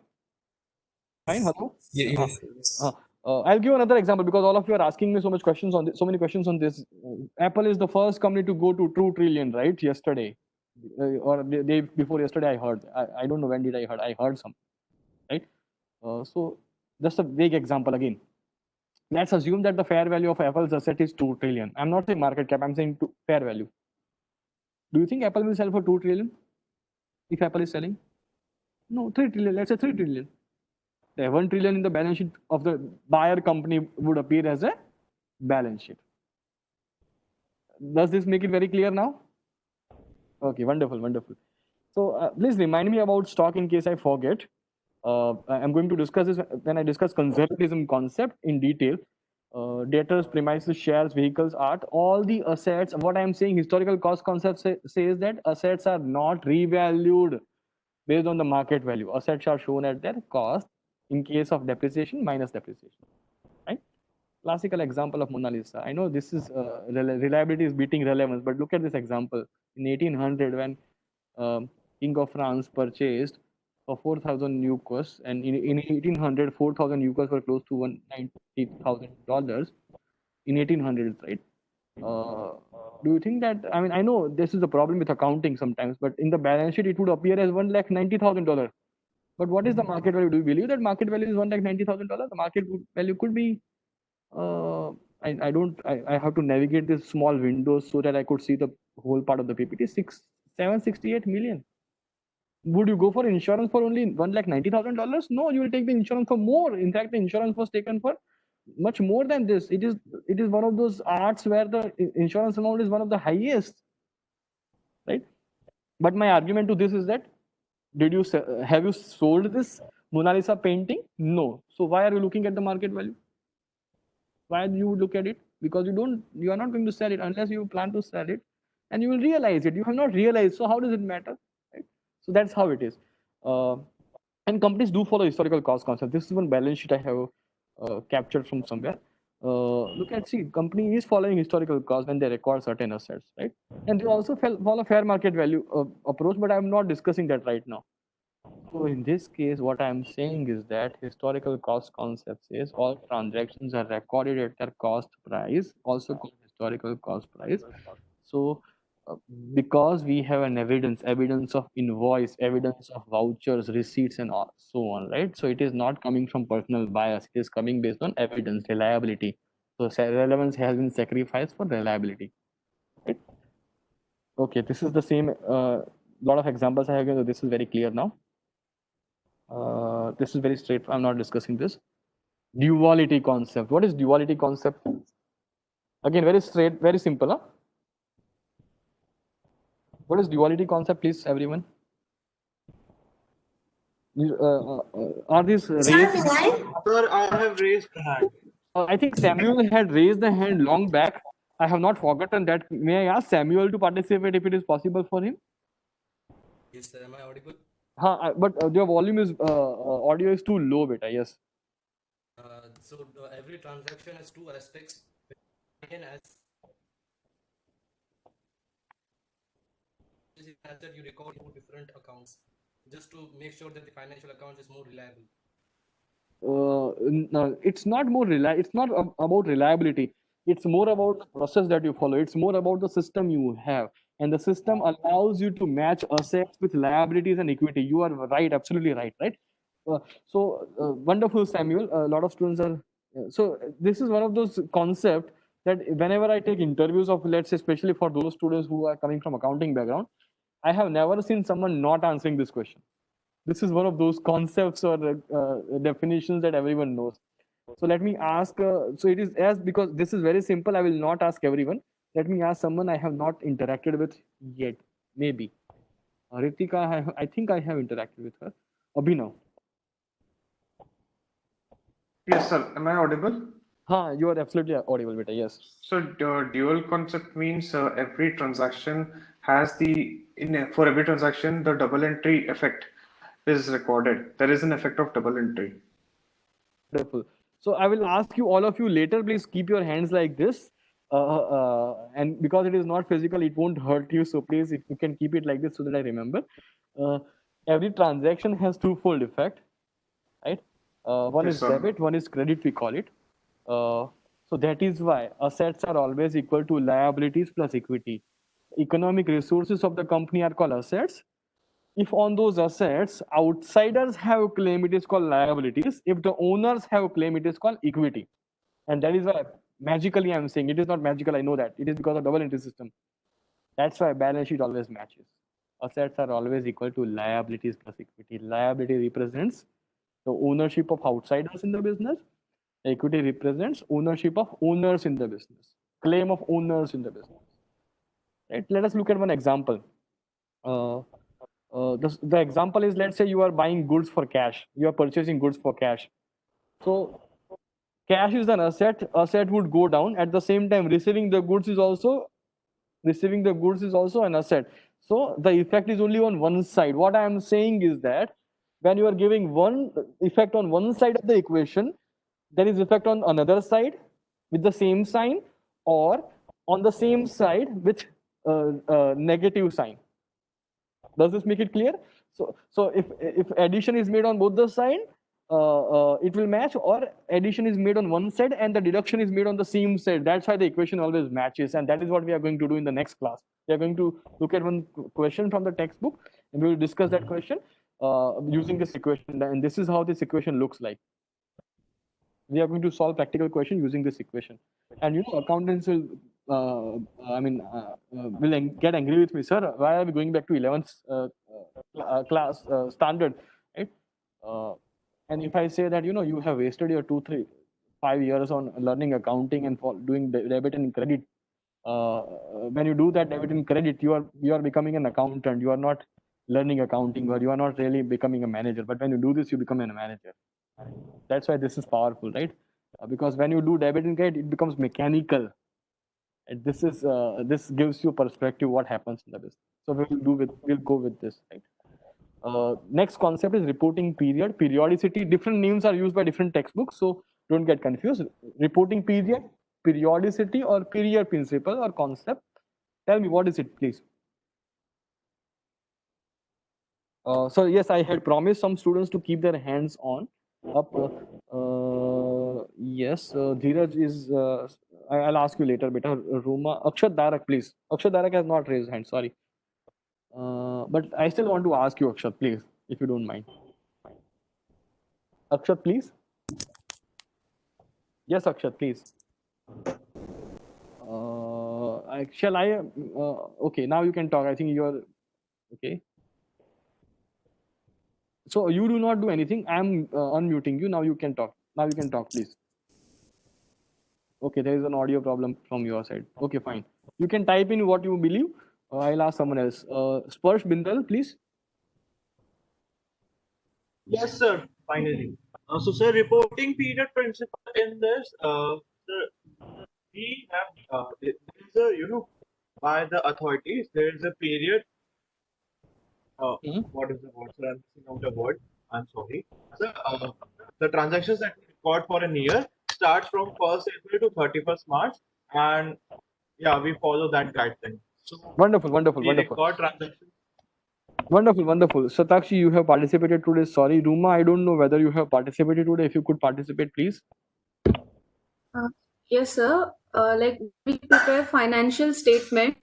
Fine. Hello. Yes. I'll give another example because all of you are asking me so many questions on this. Apple is the first company to go to 2 trillion, right? Yesterday, or the day before yesterday, I heard. I don't know when did I heard. I heard some, right? So just a vague example again. Let's assume that the fair value of Apple's asset is 2 trillion. I'm not saying market cap. I'm saying fair value. Do you think Apple will sell for 2 trillion? If Apple is selling, no, 3 trillion. Let's say 3 trillion. The 1 trillion in the balance sheet of the buyer company would appear as a balance sheet. Does this make it very clear now? Okay, wonderful, wonderful. So please remind me about stock in case I forget. I'm going to discuss this when I discuss conservatism concept in detail. Debtors, premises, shares, vehicles, art, all the assets. What I'm saying, historical cost concept says that assets are not revalued. based on the market value. Assets are shown at their cost in case of depreciation minus depreciation, right? Classical example of Mona Lisa. I know this is reliability is beating relevance, but look at this example. In 1800, when King of France purchased for 4,000 euros, and in 1800, 4,000 euros were close to $190,000 in 1800s, right? Do you think that, I mean, I know this is a problem with accounting sometimes, but in the balance sheet, it would appear as $190,000. But what is the market value? Do you believe that market value is $190,000? The market value could be, I have to navigate this small windows so that I could see the whole part of the PPT. 768 million. Would you go for insurance for only $190,000? No, you will take the insurance for more. In fact, the insurance was taken for much more than this. It is one of those arts where the insurance amount is one of the highest, right? But my argument to this is that have you sold this Mona Lisa painting? No. So why are you looking at the market value? Why do you look at it? Because you are not going to sell it unless you plan to sell it, and you will realize it. You have not realized, so how does it matter? Right? So that's how it is. And companies do follow historical cost concept. This is one balance sheet I have captured from somewhere. Company is following historical cost when they record certain assets, right? And they also follow fair market value approach, but I'm not discussing that right now. So in this case, what I'm saying is that historical cost concept says all transactions are recorded at their cost price, also called historical cost price. So because we have an evidence of invoice, evidence of vouchers, receipts, and so on, right? So it is not coming from personal bias. It is coming based on evidence, reliability. So relevance has been sacrificed for reliability, right? Okay, this is the same. Lot of examples I have given. So this is very clear now. This is very straight. I'm not discussing this. Duality concept. What is duality concept? Again, very straight, very simple. Huh? What is duality concept, please, everyone? Are these raised? Sir, I have raised the hand. I think Samuel had raised the hand long back. I have not forgotten that. May I ask Samuel to participate if it is possible for him? Yes, sir. Am I audible? But your volume is audio is too low, beta. Yes. Every transaction has two aspects. As that you record two different accounts just to make sure that the financial account is more reliable. No, it's not it's not about reliability. It's more about the process that you follow. It's more about the system you have, and the system allows you to match assets with liabilities and equity. You are right, absolutely right, right? Wonderful, Samuel. A lot of students are. This is one of those concepts that whenever I take interviews of, let's say, especially for those students who are coming from accounting background, I have never seen someone not answering this question. This is one of those concepts or definitions that everyone knows. So let me ask. So it is because this is very simple. I will not ask everyone. Let me ask someone I have not interacted with yet. Maybe Ritika. I think I have interacted with her. Abhinav. Yes, sir. Am I audible? You are absolutely audible, beta. Yes. So dual concept means every transaction has for every transaction the double entry effect is recorded. There is an effect of double entry. Wonderful. So I will ask you, all of you later, please keep your hands like this. And because it is not physical, it won't hurt you. So please, if you can keep it like this so that I remember. Every transaction has twofold effect, right? One is debit, one is credit, we call it. So that is why assets are always equal to liabilities plus equity. Economic resources of the company are called assets. If on those assets, outsiders have a claim, it is called liabilities. If the owners have a claim, it is called equity. And that is why magically I'm saying, it is not magical, I know that. It is because of double entry system. That's why balance sheet always matches. Assets are always equal to liabilities plus equity. Liability represents the ownership of outsiders in the business. Equity represents ownership of owners in the business. Claim of owners in the business. Right? Let us look at one example. The example is, let's say you are buying goods for cash. You are purchasing goods for cash. So cash is an asset. Asset would go down. At the same time, receiving the goods is also an asset. So the effect is only on one side. What I am saying is that when you are giving one effect on one side of the equation, there is effect on another side with the same sign, or on the same side with negative sign. Does this make it clear? So if addition is made on both the side, it will match, or addition is made on one side and the deduction is made on the same side. That's why the equation always matches, and that is what we are going to do in the next class. We are going to look at one question from the textbook, and we will discuss that question using this equation, and this is how this equation looks like. We are going to solve practical question using this equation. And accountants will will get angry with me, sir, why are we going back to 11th class standard, right? And if I say that you have wasted your 5 years on learning accounting and for doing debit and credit, when you do that debit and credit, you are becoming an accountant. You are not learning accounting, or you are not really becoming a manager. But when you do this, you become a manager. That's why this is powerful, right? Because when you do debit and credit, it becomes mechanical. And this gives you perspective what happens in the business. So we'll go with this, right? Next concept is reporting period, periodicity. Different names are used by different textbooks, so don't get confused. Reporting period, periodicity, or period principle or concept. Tell me, what is it, please? So yes, I had promised some students to keep their hands on up. Yes, Dheeraj is. I'll ask you later, beta. Ruma, Akshat Darak, please. Akshat Darak has not raised hand. Sorry, but I still want to ask you, Akshat, please, if you don't mind. Akshat, please. Yes, Akshat, please. Shall I? Okay, now you can talk. I think you're okay. So you do not do anything. I'm unmuting you. Now you can talk. Now you can talk, please. Okay, there is an audio problem from your side. Okay, fine. You can type in what you believe. I'll ask someone else. Sparsh Bindal, please. Yes, sir. Finally. So, sir, reporting period principle in this, sir, we have there is a by the authorities there is a period. What is the word, sir? I'm missing out the word. I'm sorry. Sir, the transactions that we record for a year starts from 1st April to 31st March, and yeah, we follow that guideline. So Wonderful. we record transactions. Wonderful. Satakshi, you have participated today. Sorry, Ruma, I don't know whether you have participated today. If you could participate, please. Yes, sir. Like we prepare financial statement,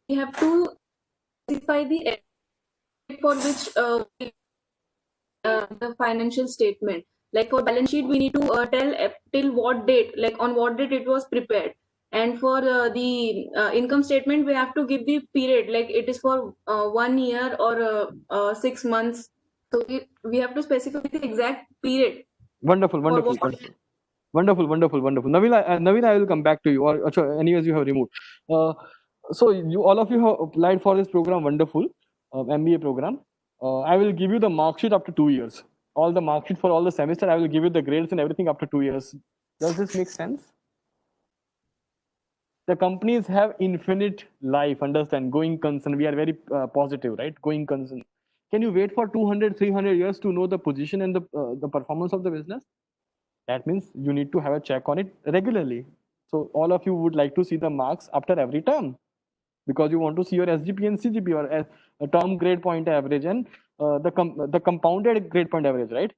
we have to specify the estimate for which the financial statement. Like for balance sheet, we need to tell till what date, like on what date it was prepared. And for the income statement, we have to give the period, like it is for 1 year or 6 months. So we have to specify the exact period. Wonderful. Naveen, I will come back to you. Or anyways, you have removed. So all of you have applied for this program. Wonderful, MBA program. I will give you the mark sheet after 2 years. All the mark sheet for all the semester. I will give you the grades and everything after 2 years. Does this make sense? The companies have infinite life. Understand? Going concern. We are very positive, right? Going concern. Can you wait for 200, 300 years to know the position and the performance of the business? That means you need to have a check on it regularly. So all of you would like to see the marks after every term, because you want to see your SGP and CGP, or a term grade point average, and the compounded grade point average, right?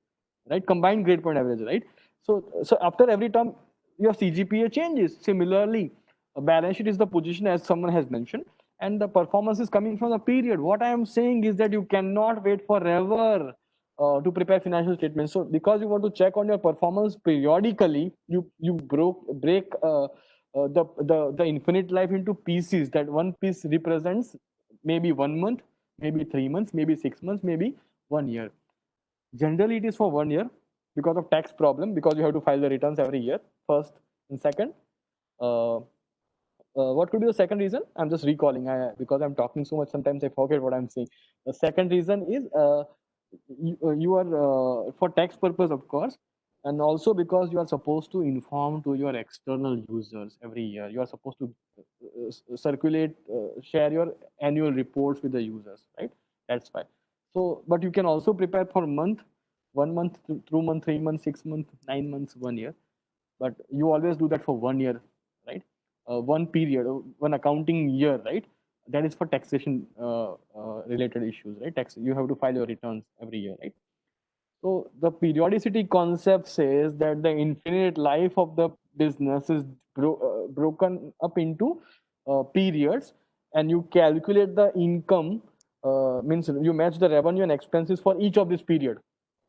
Combined grade point average, right? So after every term, your CGPA changes. Similarly, a balance sheet is the position, as someone has mentioned, and the performance is coming from the period. What I am saying is that you cannot wait forever to prepare financial statements. So because you want to check on your performance periodically, you break the infinite life into pieces. That one piece represents maybe 1 month, maybe 3 months, maybe 6 months, maybe 1 year. Generally, it is for 1 year because of tax problem, because you have to file the returns every year, first and second. What could be the second reason? I'm just recalling. Because I'm talking so much, sometimes I forget what I'm saying. The second reason is you are for tax purpose, of course, and also because you are supposed to inform to your external users every year. You are supposed to circulate, share your annual reports with the users, right? That's why. So, but you can also prepare for a month, 1 month, 2 month, 3 months, 6 months, 9 months, 1 year. But you always do that for 1 year, right? One period, one accounting year, right? That is for taxation related issues, right? Tax. You have to file your returns every year, right? So the periodicity concept says that the infinite life of the business is broken up into periods, and you calculate the income, means you match the revenue and expenses for each of this period,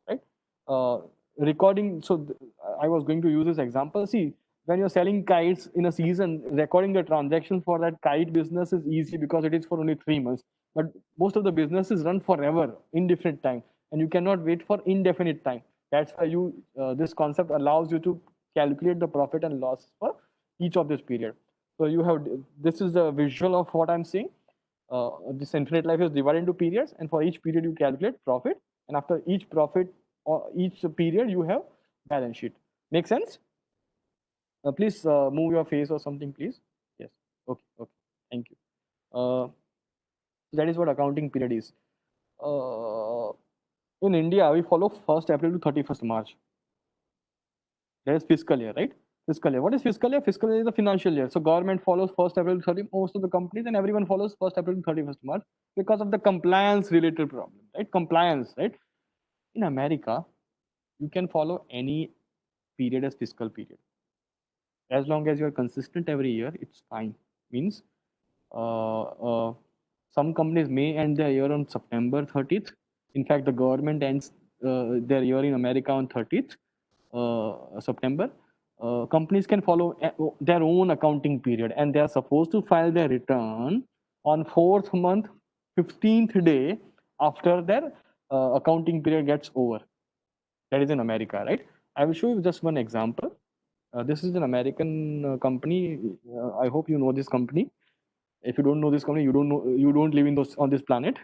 right? Uh, recording. So I was going to use this example. See, when you're selling kites in a season, recording the transaction for that kite business is easy because it is for only 3 months. But most of the businesses run forever, indefinite time, and you cannot wait for indefinite time. That's why you this concept allows you to calculate the profit and loss for each of this period. So you have, this is the visual of what I'm saying. This infinite life is divided into periods, and for each period you calculate profit, and after each profit or each period you have balance sheet. Make sense? Please move your face or something, please. Yes. Okay. Okay. Thank you. That is what accounting period is. In India, we follow 1st April to 31st March. That is fiscal year, right? Fiscal year. What is fiscal year? Fiscal year is the financial year. So government follows 1st April to 30. Most of the companies and everyone follows 1st April to 31st March because of the compliance related problem, right? Compliance, right? In America, you can follow any period as fiscal period. As long as you're consistent every year, it's fine. Means some companies may end their year on September 30th. In fact, the government ends their year in America on 30th September. Companies can follow their own accounting period, and they are supposed to file their return on 4th month, 15th day after their accounting period gets over. That is in America, right? I will show you just one example. This is an American company. I hope you know this company. If you don't know this company, you don't live in those on this planet.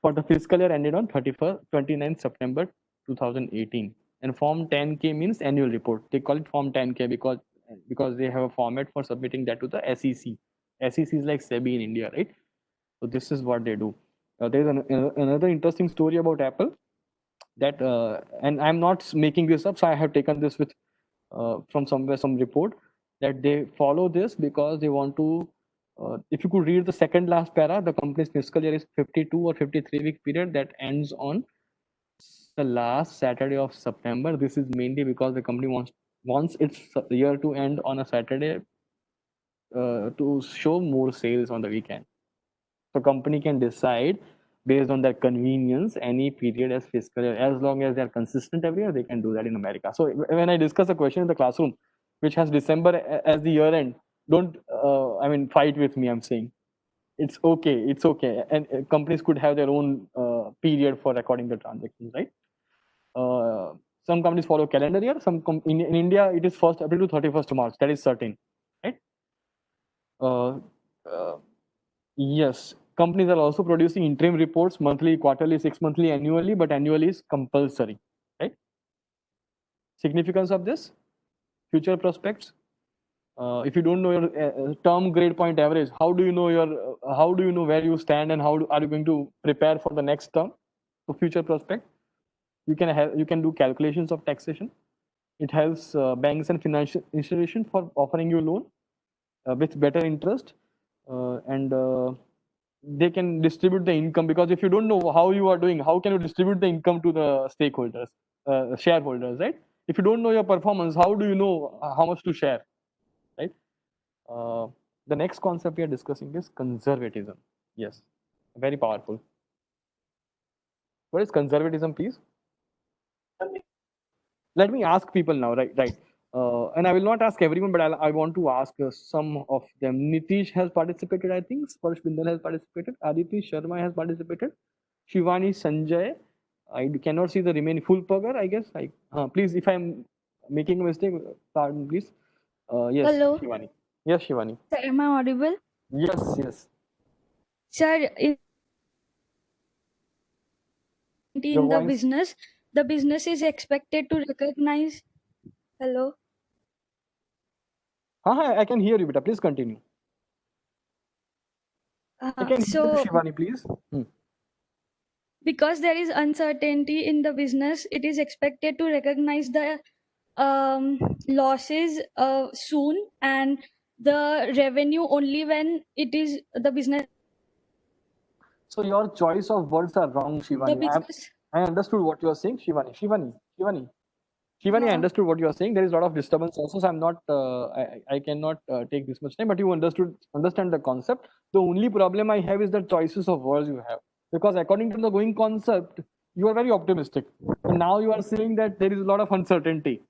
For the fiscal year ended on 29th September 2018. And Form 10K means annual report. They call it Form 10K because they have a format for submitting that to the SEC. SEC is like SEBI in India, right? So this is what they do. There is another interesting story about Apple that, and I'm not making this up, so I have taken this with from somewhere, some report, that they follow this because they want to. If you could read the second last para, the company's fiscal year is 52 or 53 week period that ends on the last Saturday of September. This is mainly because the company wants its year to end on a Saturday to show more sales on the weekend. So company can decide based on their convenience any period as fiscal year. As long as they're consistent every year, they can do that in America. So when I discuss a question in the classroom which has December as the year end, don't fight with me. I'm saying it's okay. It's okay. And companies could have their own period for recording the transactions, right? Some companies follow calendar year. In India, it is 1st April to 31st March. That is certain, right? Yes, companies are also producing interim reports monthly, quarterly, 6 monthly, annually, but annually is compulsory, right? Significance of this, future prospects. If you don't know your term grade point average, how do you know where you stand, and are you going to prepare for the next term? So future prospect, you can do calculations of taxation. It helps banks and financial institutions for offering you loan with better interest, and they can distribute the income, because if you don't know how you are doing, how can you distribute the income to the stakeholders, shareholders, right? If you don't know your performance, how do you know how much to share, right? The next concept we are discussing is conservatism. Yes, very powerful. What is conservatism, please? Let me ask people now, right? And I will not ask everyone, but I want to ask some of them. Nitish has participated, I think. Sparsh Bindal has participated. Aditi Sharma has participated. Shivani Sanjay. I cannot see the remaining. Full Pagar, I guess. Please, if I'm making a mistake, pardon, please. Yes, Hello. Shivani. Yes, Shivani. Sir, am I audible? Yes. Sir, Your in the voice. business, the business is expected to recognize. Hello. I can hear you, beta. Please continue. I can hear you, So Shivani, please. because there is uncertainty in the business, it is expected to recognize the losses soon, and the revenue only when it is the business. So your choice of words are wrong, The Shivani. business. I understood what you are saying, Shivani, I understood what you are saying. There is a lot of disturbance also, so I'm not, I cannot take this much time, but you understand the concept. The only problem I have is the choices of words you have. Because according to the going concept, you are very optimistic. And now you are saying that there is a lot of uncertainty.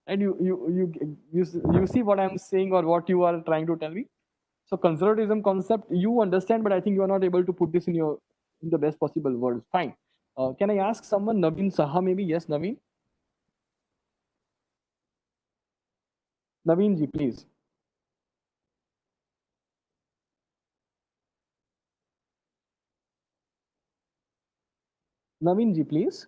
And you see what I'm saying or what you are trying to tell me? So conservatism concept, you understand, but I think you are not able to put this in the best possible words. Fine. Can I ask someone, Naveen Saha maybe? Yes, Naveen? Naveen ji, please. Naveen ji, please.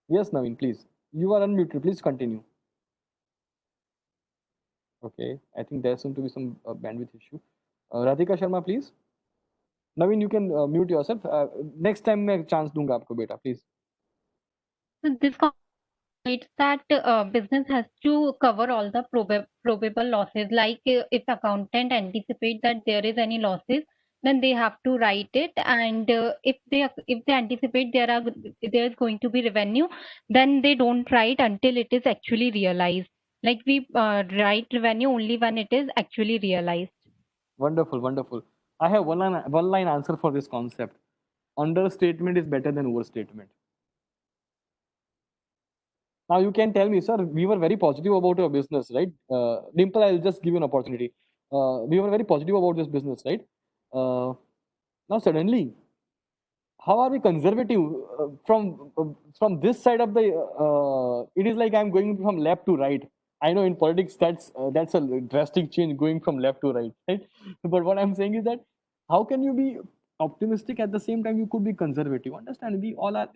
Yes, Naveen, please. You are unmuted. Please continue. Okay, I think there seems to be some bandwidth issue. Radhika Sharma, please. Naveen, you can mute yourself. Next time मैं chance दूंगा आपको बेटा, please. So this states that business has to cover all the probable losses. Like if accountant anticipate that there is any losses, then they have to write it. And if they anticipate there is going to be revenue, then they don't write until it is actually realized. Like we write revenue only when it is actually realized. Wonderful, wonderful. I have one line answer for this concept. Understatement is better than overstatement. Now you can tell me, sir, we were very positive about your business, right? Dimple, I'll just give you an opportunity. We were very positive about this business, right? Now suddenly, how are we conservative from this side of the? It is like I'm going from left to right. I know in politics that's a drastic change going from left to right, right? But what I'm saying is that how can you be optimistic at the same time you could be conservative? Understand? We all are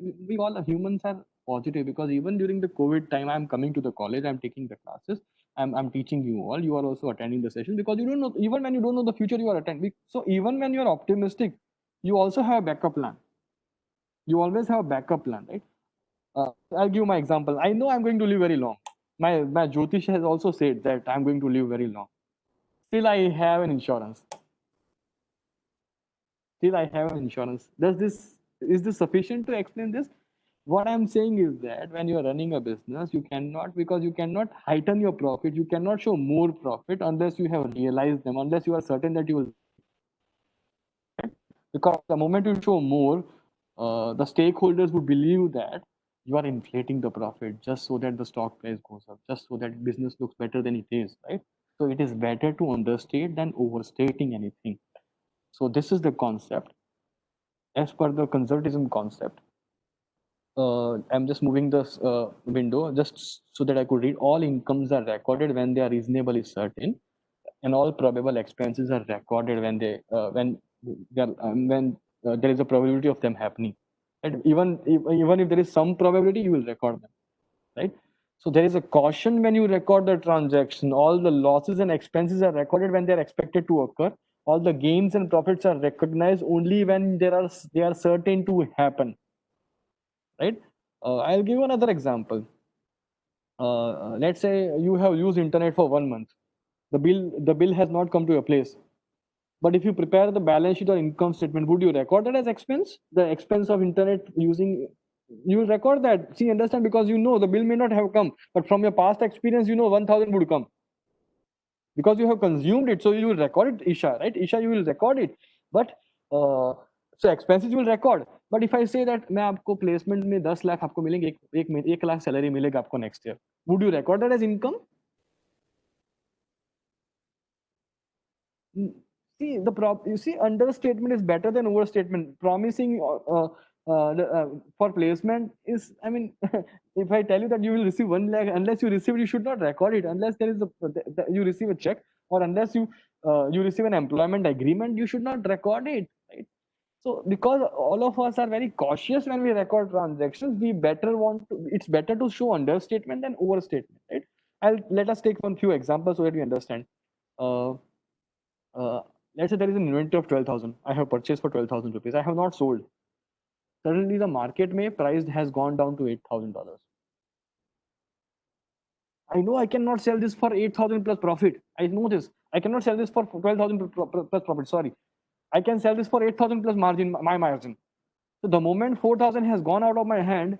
humans are positive because even during the COVID time, I'm coming to the college, I'm taking the classes, I'm teaching you all. You are also attending the session because you don't know. Even when you don't know the future, you are attending. So even when you are optimistic, you also have a backup plan. You always have a backup plan, right? I'll give my example. I know I'm going to live very long. My Jyotish has also said that I'm going to live very long. Still, I have an insurance. Is this sufficient to explain this? What I'm saying is that when you're running a business, you cannot heighten your profit. You cannot show more profit unless you have realized them, unless you are certain that you will. Because the moment you show more, the stakeholders would believe that you are inflating the profit just so that the stock price goes up, just so that business looks better than it is, right? So it is better to understate than overstating anything. So this is the concept. As per the conservatism concept, I'm just moving this window just so that I could read. All incomes are recorded when they are reasonably certain, and all probable expenses are recorded when there is a probability of them happening. And even if there is some probability, you will record them, right? So there is a caution when you record the transaction. All the losses and expenses are recorded when they are expected to occur. All the gains and profits are recognized only when they are certain to happen, right? I'll give you another example. Let's say you have used internet for 1 month. The bill has not come to your place. But if you prepare the balance sheet or income statement, would you record that as expense? The expense of internet using, you will record that. See, understand, because you know the bill may not have come, but from your past experience, you know 1,000 would come because you have consumed it. So you will record it, Isha, right? Isha, you will record it. But so expenses you will record. But if I say that मैं आपको placement में 10 लाख आपको मिलेंगे, एक lakh salary मिलेगा आपको next year, would you record that as income? See, you see, understatement is better than overstatement. Promising for placement is, I mean, if I tell you that you will receive 1 lakh, unless you receive it, you should not record it. Unless there is you receive a check, or unless you receive an employment agreement, you should not record it, right? So because all of us are very cautious when we record transactions, it's better to show understatement than overstatement, right? Let us take one few examples so that we understand. Uh, uh, let's say there is an inventory of 12,000. I have purchased for 12,000 rupees. I have not sold. Suddenly the market price has gone down to $8,000. I know I cannot sell this for 8,000 plus profit. I know this. I cannot sell this for 12,000 plus profit. Sorry. I can sell this for 8,000 plus margin, my margin. So the moment 4,000 has gone out of my hand,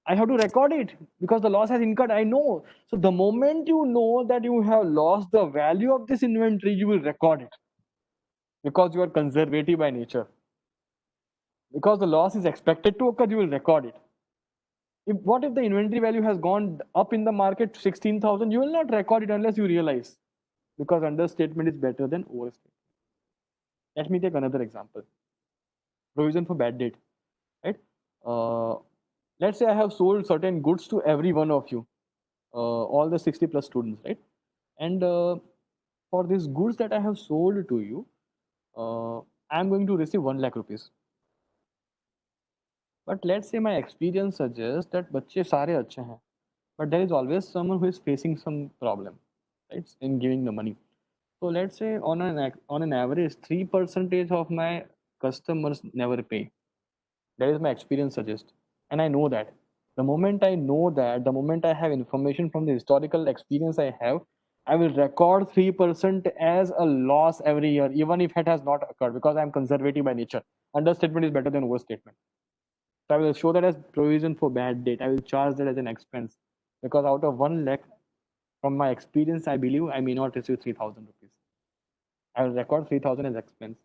I have to record it because the loss has incurred. I know. So the moment you know that you have lost the value of this inventory, you will record it because you are conservative by nature. Because the loss is expected to occur, you will record it. What if the inventory value has gone up in the market to 16,000? You will not record it unless you realize, because understatement is better than overstatement. Let me take another example. Provision for bad debt, right? Let's say I have sold certain goods to every one of you, all the 60 plus students, right? And for these goods that I have sold to you, I'm going to receive 1 lakh rupees. But let's say my experience suggests that बच्चे सारे अच्छे हैं, but there is always someone who is facing some problem, right, in giving the money. So let's say on an average, 3% of my customers never pay. That is my experience suggests, and I know that. The moment I know that, the moment I have information from the historical experience I have, I will record 3% as a loss every year, even if it has not occurred, because I'm conservative by nature. Understatement is better than overstatement. So I will show that as provision for bad debt. I will charge that as an expense, because out of 1 lakh, from my experience, I believe I may not receive 3,000 rupees. I will record 3,000 as expense.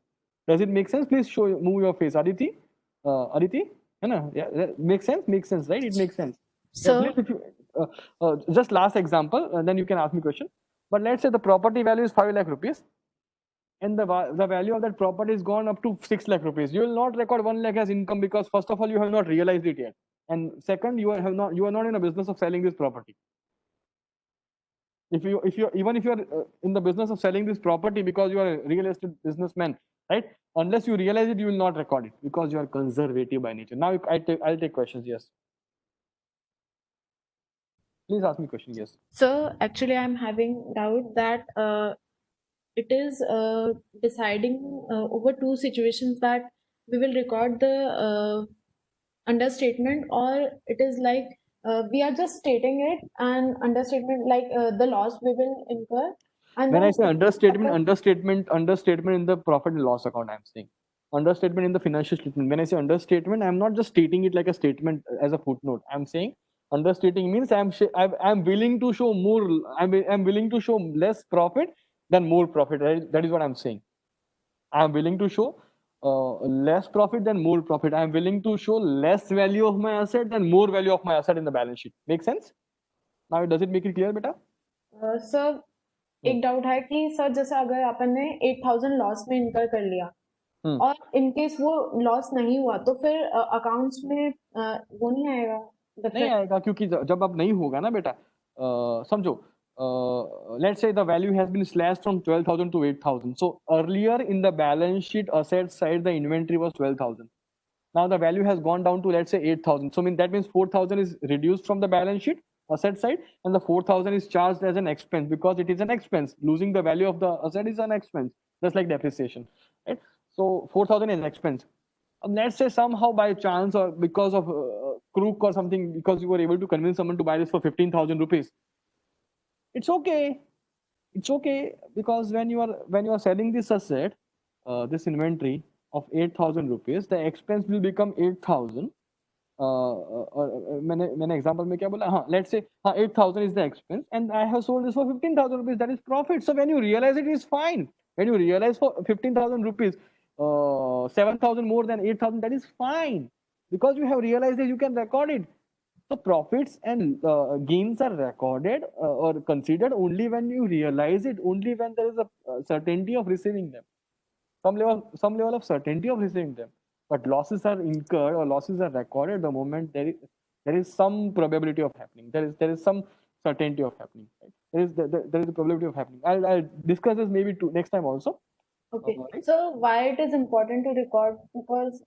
Does it make sense? Please move your face, Aditi. Aditi, yeah, makes sense. Makes sense, right? It makes sense. Yeah, So, please, if you, just last example, then you can ask me question. But let's say the property value is 5 lakh rupees, and the value of that property is gone up to 6 lakh rupees. You will not record 1 lakh as income, because first of all, you have not realized it yet, and second, you are not in a business of selling this property. If you even if you are in the business of selling this property because you are a real estate businessman, right? Unless you realize it, you will not record it because you are conservative by nature. Now I'll take questions. Yes, please ask me question. Yes. so actually, I'm having doubt that it is deciding over two situations, that we will record the understatement, or it is like we are just stating it, and understatement like the loss we will incur, and When I then say understatement in the profit and loss account, I'm saying understatement in the financial statement. When I say understatement, I'm not just stating it like a statement as a footnote. I'm saying understating means I'm willing to show more. I'm willing to show less profit than more profit. Right? That is what I'm saying. I'm willing to show less profit than more profit. I'm willing to show less value of my asset than more value of my asset in the balance sheet. Make sense? Now, does it make it clear, beta? Sir एक doubt है कि sir जैसे अगर अपन ने 8,000 loss में इनकर कर लिया, और इन केस वो लॉस नहीं हुआ, तो फिर अकाउंट्स में वो नहीं आएगा नहीं डिफरेंस? आएगा, क्योंकि जब अब नहीं होगा ना बेटा, समझो, let's say the value has been slashed from 12,000 to 8,000. So earlier in the balance sheet asset side, the inventory was 12,000. Now the value has gone down to, let's say, 8,000. So that means 4,000 is reduced from the balance sheet asset side, and the 4,000 is charged as an expense because it is an expense. Losing the value of the asset is an expense, just like depreciation, right? So 4,000 is expense. Let's say somehow by chance or because of crook or something, because you were able to convince someone to buy this for 15,000 rupees, it's okay. It's okay, because when you are selling this asset, this inventory of 8,000 rupees, the expense will become 8,000. मैंने example में क्या बोला, हाँ, let's say 8,000 is the expense and I have sold this for 15,000 rupees, that is profit. So when you realize it is fine. When you realize for 15,000 rupees, 7,000 more than 8,000, that is fine, because you have realized that you can record it. So profits and gains are recorded or considered only when you realize it, only when there is a certainty of receiving them, some level of certainty of receiving them. But losses are incurred or losses are recorded the moment there is some probability of happening. There is some certainty of happening. Right? There is a probability of happening. I'll discuss this maybe next time also. Okay. Right? So why it is important to record? Because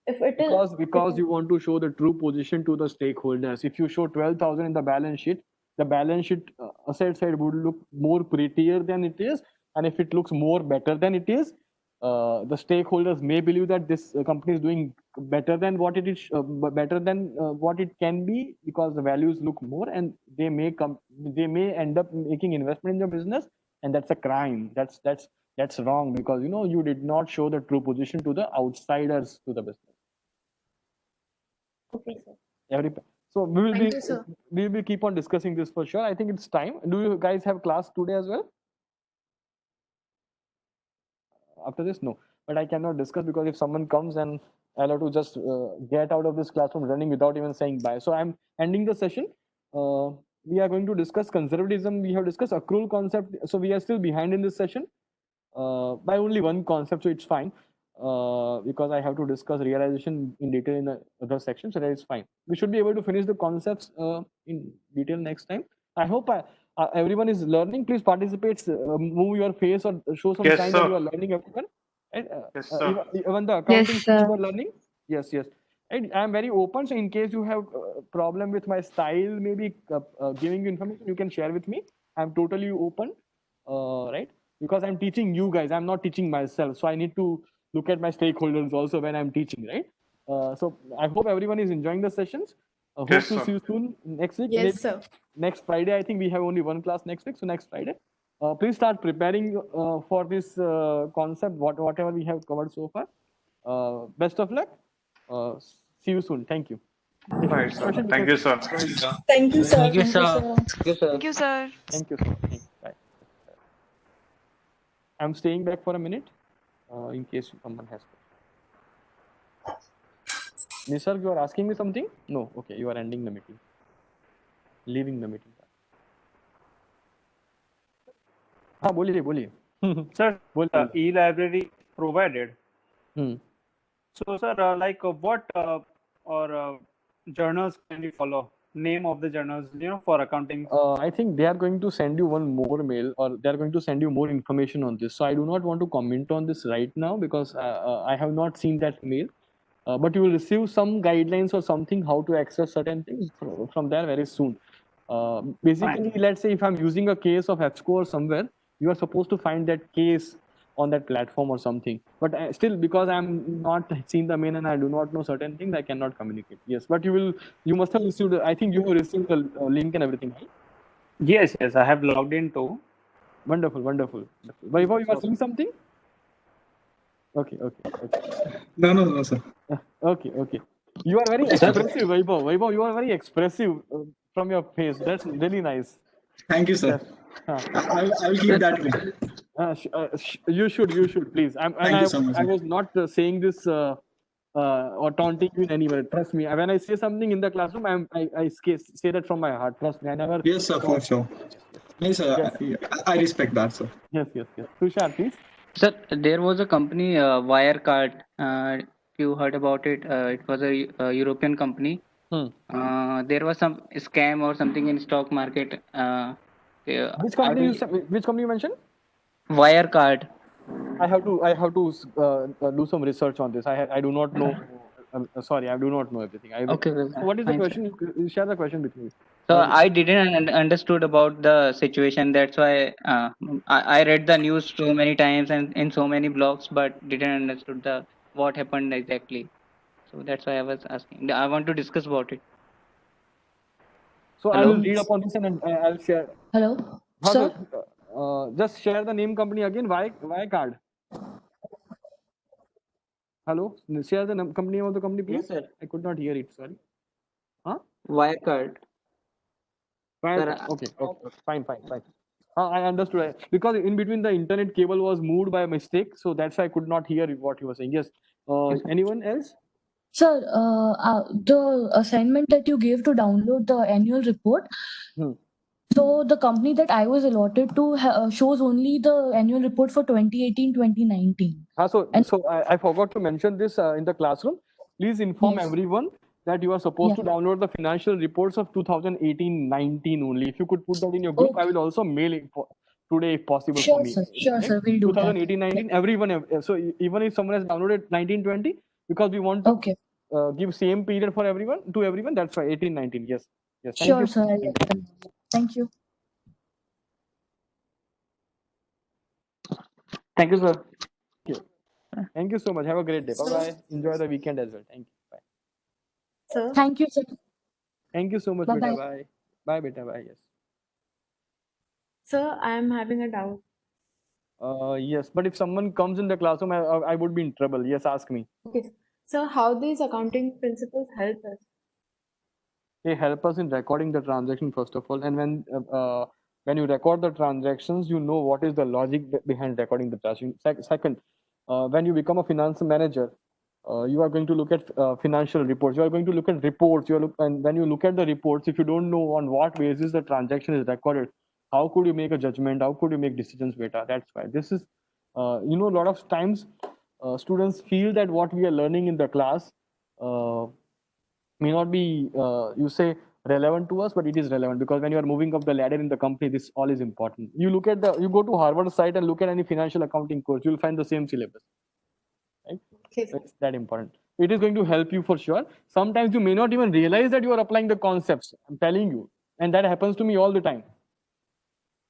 if it is Because you want to show the true position to the stakeholders. If you show 12,000 in the balance sheet, the balance sheet asset side would look more prettier than it is, and if it looks more better than it is, the stakeholders may believe that this company is doing better than what it is, better than what it can be, because the values look more, and they may end up making investment in your business, and that's a crime. That's wrong, because you did not show the true position to the outsiders to the business. okay, sir. So we will Thank you, sir. keep on discussing this for sure. I think it's time. Do you guys have class today as well? After this, no. But I cannot discuss, because if someone comes, and I'll have to just get out of this classroom running without even saying bye. So I'm ending the session. We are going to discuss conservatism. We have discussed accrual concept. So we are still behind in this session by only one concept, so it's fine. Because I have to discuss realization in detail in the other section, so that is fine. We should be able to finish the concepts in detail next time. I hope everyone is learning. Please participate, move your face, or show some Yes, sign sir. that you are learning, everyone. Right? Yes, sir. Even the accounting students are learning. Yes. And I am very open, so in case you have problem with my style, maybe giving you information, you can share with me. I'm totally open, right? Because I'm teaching you guys, I'm not teaching myself, so I need to look at my stakeholders also when I'm teaching, right? So I hope everyone is enjoying the sessions. Hope Yes, to sir. see you soon next week. Yes, Maybe sir. next Friday. I think we have only one class next week, so next Friday. Please start preparing for this concept, whatever we have covered so far. Best of luck. See you soon. Thank you. Right, sir. Thank you, sir. Thank you, sir. Thank you, Thank you, sir. sir. Thank you, sir. Thank you, sir. Thank you, sir. Bye. I'm staying back for a minute in case someone has questions. Nisarg, you are asking me something? No. Okay, you are ending the meeting. Leaving the meeting. हाँ बोलिए Sir, e-library provided. Hmm. So, sir, what journals can we follow? Name of the journals, for accounting. I think they are going to send you one more mail, or they are going to send you more information on this. So I do not want to comment on this right now, because I have not seen that mail. But you will receive some guidelines or something how to access certain things from there very soon. Basically, let's say if I'm using a case of EBSCO or somewhere, you are supposed to find that case on that platform or something. But still, because I'm not seen the mail and I do not know certain things, I cannot communicate. Yes, but you must have received. I think you have received the link and everything, right? Yes, I have logged in too. Wonderful. Vaibhav, you are saying something? Okay. No, sir. Okay. You are very expressive, Vaibhav. Vaibhav, you are very expressive from your face. That's really nice. Thank you, sir. Yes. I will keep that way. You should please. Thank you so much, I sir. was not saying this or taunting you in any way. Trust me. When I say something in the classroom, I say that from my heart. Trust me. I never. Yes, sir, for sure. Yes, sir. Yes. I respect that, sir. Yes. Tushar, please. Sir, there was a company, Wirecard. If you heard about it, it was a European company. There was some scam or something in stock market. Which company you mentioned? Wirecard. I have to do some research on this. I do not know. Sorry, I do not know everything. Okay. So what is the question? You share the question with me. So I didn't understood about the situation. That's why I read the news so many times and in so many blogs, but didn't understood what happened exactly. So that's why I was asking. I want to discuss about it. So Hello? I will read upon this and I'll share. Hello, Sir? sir. Just share the name company again. Wirecard. Hello. Share the company name of the company, please. Yes, sir. I could not hear it. Sorry. Huh? Wirecard. Okay. Fine. I understood. Because in between the internet cable was moved by mistake, so that's why I could not hear what you were saying. Yes. Anyone else? Sir, the assignment that you gave to download the annual report. So the company that I was allotted to shows only the annual report for 2018-2019. So I forgot to mention this in the classroom. Please inform everyone that you are supposed to download the financial reports of 2018-19 only. If you could put that in your group, I will also mail it today if possible for Sure, me. sir. Sure, Right? sir. We'll do that. 2018-19, everyone. So even if someone has downloaded 19-20, because we want to Okay. give same period for everyone to everyone. That's why 18-19. Yes. Yes. Thank Sure, you. sir. I'll let them know. Thank you. Thank you, sir. Thank you so much. Have a great day. Bye bye. Enjoy the weekend as well. Thank you. Bye. Sir, Thank you, sir. Thank you so much, Bye beta. bye. Bye. Bye, beta. Bye. Yes. sir, I am having a doubt. Yes. But if someone comes in the classroom, I would be in trouble. Yes. Ask me. Okay. So how these accounting principles help us? They help us in recording the transaction first of all, and when you record the transactions, you know what is the logic behind recording the transaction. Second, when you become a finance manager, you are going to look at financial reports. You are going to look at reports. And when you look at the reports, if you don't know on what basis the transaction is recorded, how could you make a judgment? How could you make decisions better? That's why this is, a lot of times students feel that what we are learning in the class may not be you say relevant to us, but it is relevant because when you are moving up the ladder in the company, this all is important. You go to Harvard site and look at any financial accounting course, you'll find the same syllabus, right? Okay. It's that important. It is going to help you for sure. Sometimes you may not even realize that you are applying the concepts. I'm telling you, and that happens to me all the time.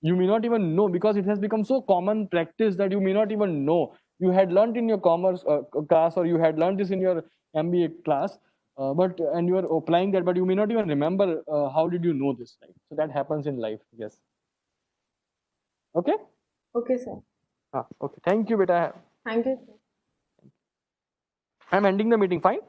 You may not even know because it has become so common practice that you may not even know. You had learned in your commerce class, or you had learned this in your MBA class, and you are applying that, but you may not even remember how did you know this, right? So that happens in life. Yes. Okay. Okay, sir. Okay. Thank you, beta. Thank you, sir. I'm ending the meeting. Fine.